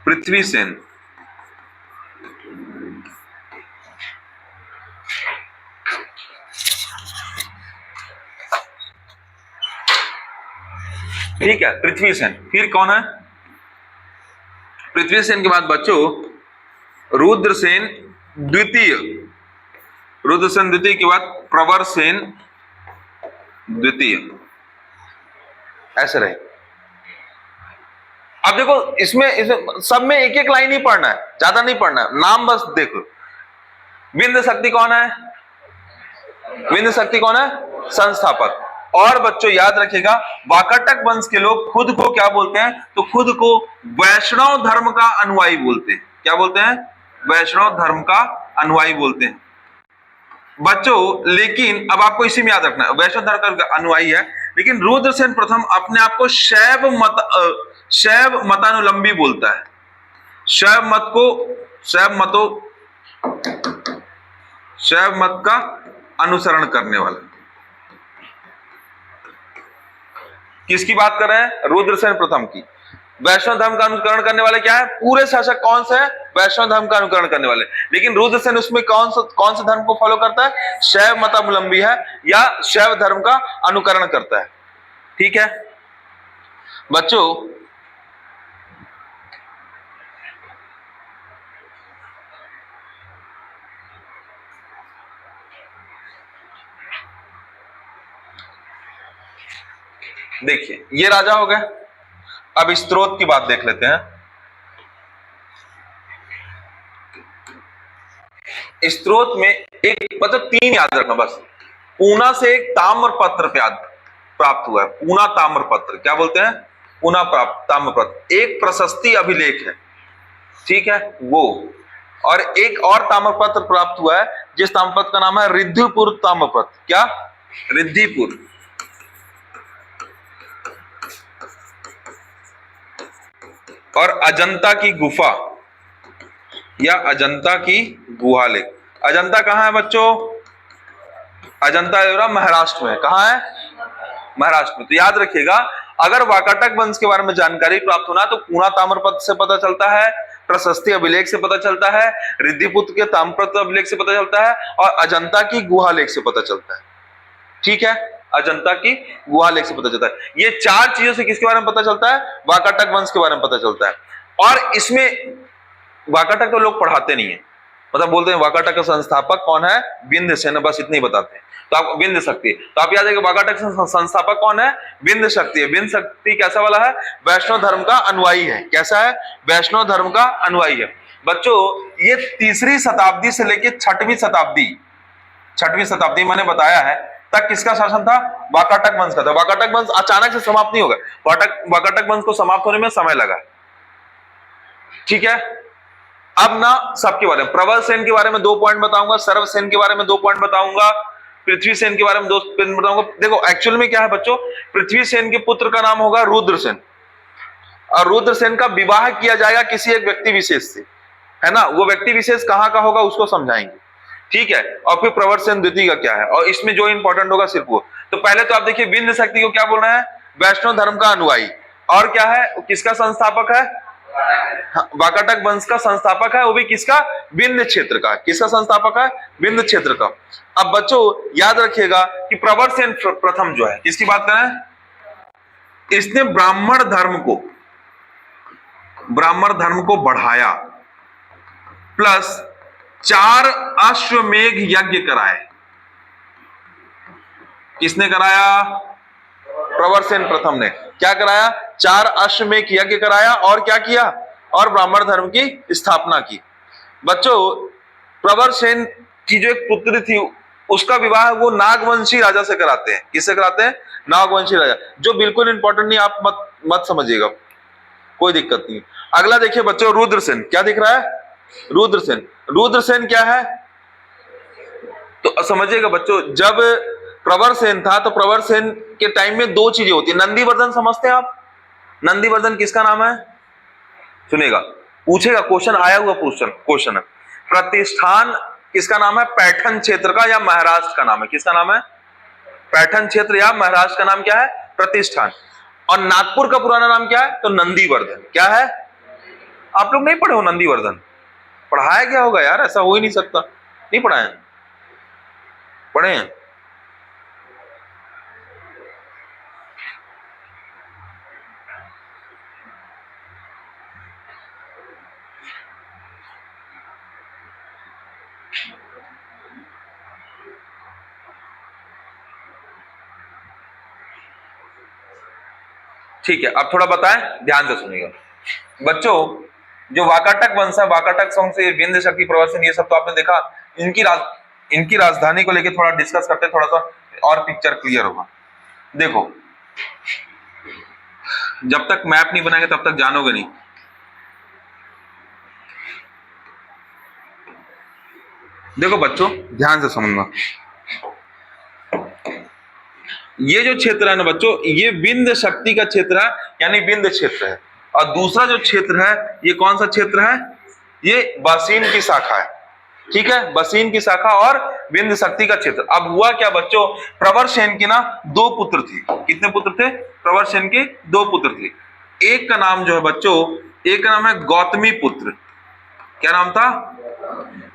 S1: पृथ्वीसेन। ठीक है, पृथ्वीसेन। फिर कौन है? पृथ्वीसेन के बाद बच्चों रुद्रसेन द्वितीय। रुद्रसेन द्वितीय के बाद प्रवरसेन द्वितीय। ऐसे रहे। अब देखो इसमें सब में एक एक लाइन ही पढ़ना है, ज्यादा नहीं पढ़ना है, नाम बस देखो। विंध्य शक्ति कौन है? विंध्य शक्ति कौन है? संस्थापक। और बच्चों याद रखिएगा, वाकाटक वंश के लोग खुद को क्या बोलते हैं? तो खुद को वैष्णव धर्म का अनुयायी बोलते हैं। क्या बोलते हैं? वैष्णव धर्म का अनुयायी बोलते हैं बच्चों। लेकिन अब आपको इसी में याद रखना है, वैष्णव धर्म का अनुयायी है, लेकिन रुद्रसेन प्रथम अपने आप को शैव मतानुलंबी बोलता है। शैव मत का अनुसरण करने वाला। किसकी बात कर रहे हैं? रुद्रसेन प्रथम की। वैष्णव धर्म का अनुकरण करने वाले क्या है? पूरे शासक कौन से हैं? वैष्णव धर्म का अनुकरण करने वाले। लेकिन रुद्रसेन उसमें कौन से धर्म को फॉलो करता है? शैव मतावलंबी है या शैव धर्म का अनुकरण करता है। ठीक है बच्चों, देखिए ये राजा हो गए। अब स्त्रोत की बात देख लेते हैं। स्त्रोत में एक मतलब 3 याद रखना बस। पूना से एक ताम्र पत्र प्राप्त हुआ है। पूना ताम्र पत्र। क्या बोलते हैं? पूना ताम्र पत्र। एक प्रशस्ति अभिलेख है, ठीक है वो। और एक और ताम्रपत्र प्राप्त हुआ है, जिस ताम्रपत्र का नाम है रिद्धिपुर ताम्रपत्र। क्या? रिद्धिपुर। और अजंता की गुफा या अजंता की गुहा लेख। अजंता कहां है बच्चों? अजंता महाराष्ट्र में। कहां है? महाराष्ट्र में। तो याद रखिएगा, अगर वाकाटक वंश के बारे में जानकारी प्राप्त होना तो पूना ताम्रपत्र से पता चलता है, प्रशस्ति अभिलेख से पता चलता है, रिद्धिपुत्र के ताम्रपत्र अभिलेख से पता चलता है, और अजंता की गुहा लेख से पता चलता है। ठीक है, अजंता की गुहा लेख से पता चलता है। ये 4 चीजों से किसके बारे में पता चलता है? वाकाटक वंश के बारे में पता चलता है। और इसमें वाकाटक तो लोग पढ़ाते नहीं है, मतलब बोलते हैं वाकाटक का संस्थापक कौन है? विंध्यसेन, बस इतने ही बताते हैं। तो आप विंध्य शक्ति, तो आप याद रखिए वाकाटक संस्थापक कौन है? विंध्य शक्ति है। विंध्य शक्ति कैसा वाला है? वैष्णव धर्म का अनुयायी है। कैसा है? वैष्णव धर्म का अनुयायी है। बच्चों ये 3री शताब्दी से लेकर 6वीं शताब्दी मैंने बताया है तक किसका शासन था? वाकाटक वंश का था। वाकाटक वंश अचानक से समाप्त नहीं होगा, वाकाटक वंश को समाप्त होने में समय लगा। ठीक है, अब ना सबके बारे में, प्रवरसेन के बारे में 2 पॉइंट बताऊंगा, सर्वसेन के बारे में 2 पॉइंट बताऊंगा, पृथ्वीसेन के बारे में 2 पॉइंट बताऊंगा। देखो एक्चुअल में क्या है बच्चों, पृथ्वीसेन के पुत्र का नाम होगा रुद्रसेन, और रुद्रसेन का विवाह किया जाएगा किसी एक व्यक्ति विशेष से, है ना। वो व्यक्ति विशेष कहां का होगा उसको समझाएंगे। ठीक है, और फिर प्रवरसेन द्वितीय का क्या है, और इसमें जो इंपॉर्टेंट होगा सिर्फ वो। तो पहले तो आप देखिए विंध्य शक्ति को क्या बोल रहे हैं? वैष्णव धर्म का अनुयायी। और क्या है? किसका संस्थापक है? वाकाटक वंश का संस्थापक है, वो भी किसका? विंध्य क्षेत्र का। किसका संस्थापक है? विंध्य क्षेत्र का। अब बच्चों याद रखिएगा कि प्रवरसेन प्रथम जो है, किसकी बात करें? इसने ब्राह्मण धर्म को बढ़ाया, प्लस 4 अश्वमेघ यज्ञ कराए। किसने कराया? प्रवरसेन प्रथम ने। क्या कराया? 4 अश्वमेध यज्ञ कराया और क्या किया, और ब्राह्मण धर्म की स्थापना की। बच्चों प्रवर सेन की जो एक पुत्री थी उसका विवाह वो नागवंशी राजा से कराते हैं। किससे कराते हैं? नागवंशी राजा, जो बिल्कुल इंपॉर्टेंट नहीं, आप मत समझिएगा, कोई दिक्कत नहीं। अगला देखिए बच्चों, रुद्रसेन। क्या दिख रहा है? रुद्रसेन। रुद्रसेन क्या है तो समझिएगा बच्चों, जब प्रवर सेन था तो प्रवर सेन के टाइम में 2 चीजें होती है। नंदीवर्धन समझते हैं आप? नंदीवर्धन किसका नाम है? सुनिएगा, पूछेगा क्वेश्चन, आया हुआ क्वेश्चन है। प्रतिष्ठान किसका नाम है? पैठन क्षेत्र का या महाराष्ट्र का नाम है? किसका नाम है? पैठन क्षेत्र या महाराष्ट्र का नाम क्या है? प्रतिष्ठान। और नागपुर का पुराना नाम क्या है? तो नंदीवर्धन। क्या है? आप लोग नहीं पढ़े हो नंदीवर्धन? पढ़ाया क्या होगा यार, ऐसा हो ही नहीं सकता, नहीं पढ़ाए? पढ़े हैं? ठीक है, अब थोड़ा बताएं, ध्यान से सुनिएगा बच्चों। जो वाकाटक वंश है, वाकाटक वंश से विंध्य शक्ति, प्रवर सेन, ये सब तो आपने देखा। इनकी राजधानी को लेकर थोड़ा डिस्कस करते हैं, थोड़ा सा और पिक्चर क्लियर होगा। देखो, जब तक मैप नहीं बनाएंगे तब तक जानोगे नहीं। देखो बच्चों ध्यान से समझना, ये जो क्षेत्र है ना बच्चों, ये विंध्य शक्ति का क्षेत्र है, यानी विंध्य क्षेत्र है। और दूसरा जो क्षेत्र है, ये कौन सा क्षेत्र है? ये बसीन की शाखा है। ठीक है, बसीन की शाखा और विंध्य शक्ति का क्षेत्र। अब हुआ क्या बच्चों, प्रवर सेन की ना 2 पुत्र थी। कितने पुत्र थे? प्रवर सेन के 2 पुत्र थे। एक का नाम जो है बच्चों, एक का नाम है गौतमी पुत्र, क्या नाम था?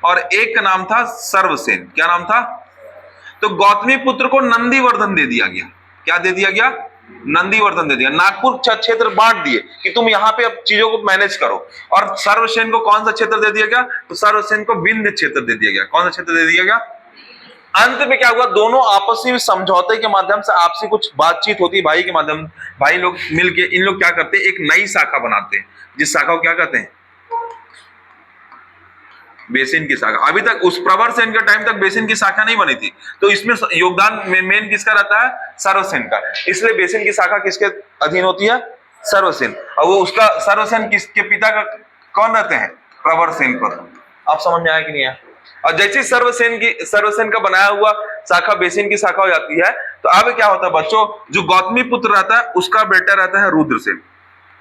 S1: और एक का नाम था सर्वसेन। क्या नाम था? तो गौतमी पुत्र को नंदीवर्धन दे दिया गया। क्या दे दिया गया? नंदीवर्धन दे दिया। नागपुर क्षेत्र बांट दिए कि तुम यहां पे अब चीजों को मैनेज करो। और सर्वसेन को कौन सा क्षेत्र दे दिया गया? तो सर्वसेन को विंध्य क्षेत्र दे दिया गया। कौन सा क्षेत्र दे दिया गया? अंत में क्या हुआ, दोनों आपसी समझौते के माध्यम से, आपसी कुछ बातचीत होती है भाई के माध्यम, भाई लोग मिलके इन लोग क्या करते हैं, एक नई शाखा बनाते हैं, जिस शाखा को क्या कहते हैं? बेसिन की शाखा। अभी तक उस प्रवर सेन के टाइम तक बेसिन की शाखा नहीं बनी थी, तो इसमें योगदान मेन किसका रहता है? सर्वसेन का। इसलिए बेसिन की शाखा किसके अधीन होती है? सर्वसेन। और वो उसका सर्वसेन किसके पिता का कौन रहते हैं? प्रवर सेन पर। आप समझ में आया कि नहीं आया? और जैसे सर्वसेन का बनाया हुआ शाखा बेसिन की शाखा हो जाती है, तो अब क्या होता है बच्चों, जो गौतमी पुत्र रहता है उसका बेटा रहता है रुद्रसेन।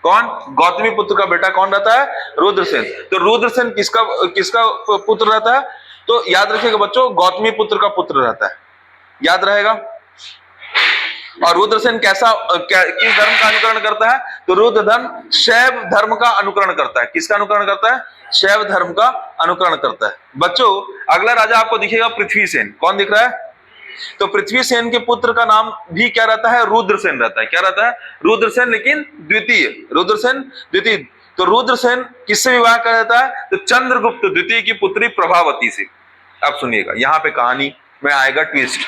S1: कौन? गौतमी पुत्र का बेटा कौन रहता है? रुद्रसेन। तो रुद्रसेन किसका पुत्र रहता है? तो याद रखिएगा बच्चों, गौतमी पुत्र का पुत्र रहता है, याद रहेगा। और रुद्रसेन किस धर्म का अनुकरण करता है? तो रुद्रधन शैव धर्म का अनुकरण करता है। किसका अनुकरण करता है? शैव धर्म का अनुकरण करता है। बच्चों अगला राजा आपको दिखेगा पृथ्वीसेन। कौन दिख रहा है? तो पृथ्वीसेन के पुत्र का नाम भी क्या रहता है? रुद्रसेन रहता है। क्या रहता है? रुद्रसेन, लेकिन द्वितीय। रुद्रसेन द्वितीय। तो रुद्रसेन किससे विवाह कर देता है? तो चंद्रगुप्त द्वितीय की पुत्री प्रभावती से। अब सुनिएगा, यहां पे कहानी में आएगा ट्विस्ट।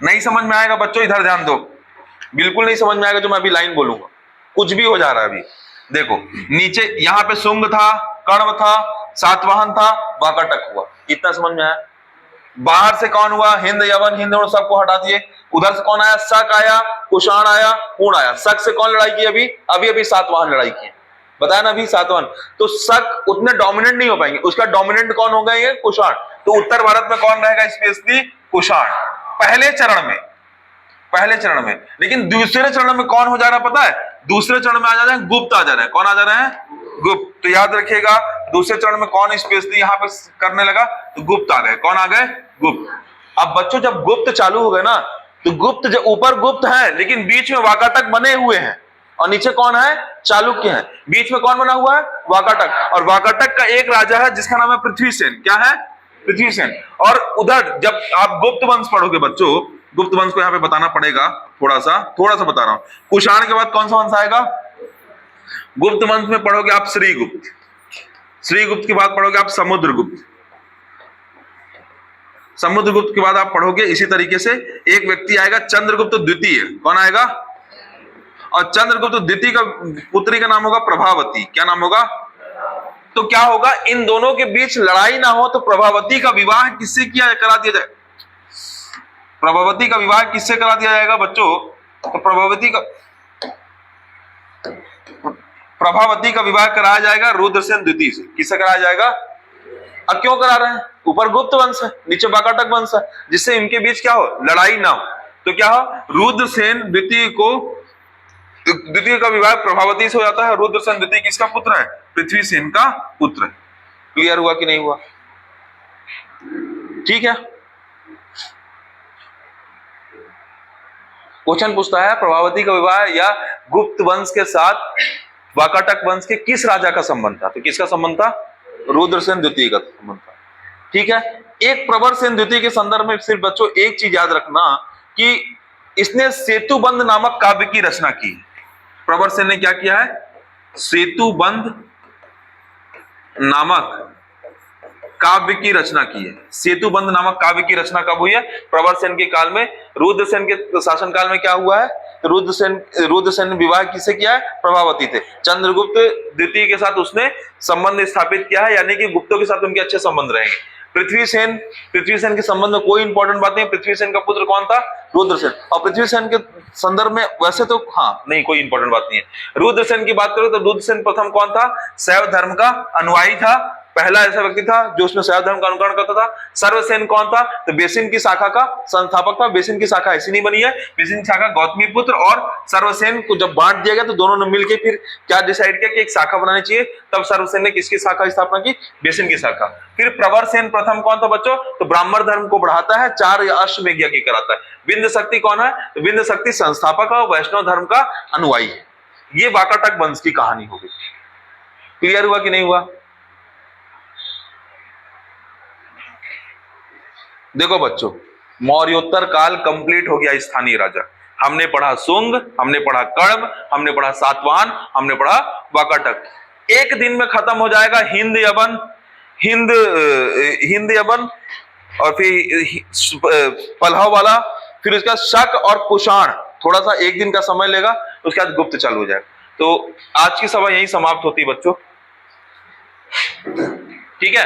S1: नहीं समझ में आएगा बच्चों, इधर ध्यान दो, बिल्कुल नहीं समझ में आएगा जो मैं अभी लाइन बोलूंगा, कुछ भी हो जा रहा है अभी। देखो नीचे यहां पे शुंग था, कण्व था, सातवाहन था, वाकाटक हुआ, इतना समझ में आया। बाहर से कौन हुआ? हिंद, यवन, हिंद सबको हटा दिए। उधर से कौन आया? शक आया, कुषाण आया, हूण आया। शक से कौन लड़ाई की? अभी सातवाहन लड़ाई की, बताया ना अभी सातवाहन। तो शक उतने डोमिनेंट नहीं हो पाएंगे, उसका डोमिनेंट कौन हो गए? कुषाण। तो उत्तर भारत में कौन रहेगा स्पेशली? कुषाण, पहले चरण में। लेकिन दूसरे चरण में कौन हो जा रहा है पता है? दूसरे चरण में आ जा रहे हैं गुप्त, आ जा रहे हैं। कौन आ जा रहे हैं? गुप्त। तो याद रखिएगा दूसरे चरण में कौन स्पेशली यहां पे करने लगा? तो गुप्त आ गए। कौन आ गए? गुप्त। अब बच्चों जब गुप्त चालू हो गए ना, तो गुप्त जो ऊपर गुप्त है लेकिन बीच में वाकाटक बने हुए हैं, और नीचे कौन है? चालुक्य है। बीच में कौन बना हुआ है? वाकाटक। और वाकाटक का एक राजा है जिसका नाम है पृथ्वीसेन। क्या है? पृथ्वीसेन। और उधर जब आप गुप्त वंश पढ़ोगे बच्चों, गुप्त वंश को यहां पे बताना पड़ेगा, थोड़ा सा बता रहा हूं। कुषाण के बाद कौन सा वंश आएगा? गुप्त वंश में पढ़ोगे आप श्रीगुप्त। श्रीगुप्त के बाद पढ़ोगे आप समुद्रगुप्त। समुद्रगुप्त के बाद आप पढ़ोगे इसी तरीके से एक व्यक्ति आएगा चंद्रगुप्त द्वितीय। कौन आएगा? और चंद्रगुप्त द्वितीय का पुत्री का नाम होगा प्रभावती। क्या नाम होगा? तो क्या होगा, इन दोनों के बीच लड़ाई ना हो तो प्रभावती का विवाह किससे करा दिया जाए? प्रभावती का विवाह किससे करा दिया जाएगा बच्चों? तो प्रभावती का विवाह कराया जाएगा रुद्रसेन द्वितीय से। किससे कराया जाएगा? अब क्यों करा रहे हैं? ऊपर गुप्त वंश है, नीचे वाकाटक वंश है, जिससे इनके बीच क्या हो, लड़ाई ना हो। तो क्या हो, रुद्रसेन द्वितीय का विवाह प्रभावती से हो जाता है। रुद्रसेन द्वितीय किसका पुत्र है? पृथ्वीसेन का पुत्र है। क्लियर हुआ कि नहीं हुआ? ठीक है। क्वेश्चन पूछता है प्रभावती का विवाह या गुप्त वंश के साथ वाकाटक वंश के किस राजा का संबंध था? तो किसका संबंध था? रुद्रसेन द्वितीय का संबंध था। ठीक है। एक प्रवरसेन द्वितीय के संदर्भ में सिर्फ बच्चों एक चीज याद रखना कि इसने सेतुबंध नामक काव्य की रचना की। प्रवरसेन ने क्या किया है? सेतुबंध नामक काव्य की रचना की है। सेतुबंध नामक काव्य की रचना कब हुई है? प्रवरसेन के काल में। रुद्रसेन के शासनकाल में क्या हुआ है? रुद्रसेन विवाह किससे किया है? प्रभावती थे। चंद्रगुप्त द्वितीय के साथ उसने संबंध स्थापित किया है, यानी कि गुप्तों के साथ उनके अच्छे संबंध रहेंगे। पृथ्वीसेन के संबंध में कोई इंपॉर्टेंट बात नहीं। पृथ्वीसेन का पुत्र कौन था? रुद्रसेन। और पृथ्वीसेन के संदर्भ में वैसे तो नहीं, कोई इंपॉर्टेंट बात नहीं है। रुद्रसेन की बात करो तो रुद्रसेन प्रथम कौन था? शैव धर्म का अनुयायी था, पहला ऐसा व्यक्ति था जो उसमें शैव धर्म का अनुकरण करता था। सर्वसेन कौन था? तो बेसिन की शाखा का संस्थापक था। बेसिन की शाखा ऐसी नहीं बनी है। बेसिन की शाखा गौतमी पुत्र और सर्वसेन को जब बांट दिया गया तो दोनों ने मिलकर फिर क्या डिसाइड किया कि एक शाखा बनानी चाहिए। तब सर्वसेन ने किसकी शाखा स्थापना की? बेसिन की शाखा। फिर प्रवरसेन प्रथम कौन था बच्चों? तो ब्राह्मण धर्म को बढ़ाता है, 4 अश्वमेध यज्ञ कराता है। विंध्य शक्ति कौन है? तो विंध्य शक्ति संस्थापक और वैष्णव धर्म का अनुयायी है। ये वाकाटक वंश की कहानी हो गई। क्लियर हुआ कि नहीं हुआ? देखो बच्चों, मौर्योत्तर काल कंप्लीट हो गया। स्थानीय राजा हमने पढ़ा सुंग, हमने पढ़ा कण्व, हमने पढ़ा सातवाहन, हमने पढ़ा वाकाटक। एक दिन में खत्म हो जाएगा हिंद यवन और फिर पल्लव वाला, फिर उसका शक और कुषाण, थोड़ा सा एक दिन का समय लेगा, उसके बाद गुप्त चालू हो जाएगा। तो आज की सभा यही समाप्त होती है बच्चों। ठीक है।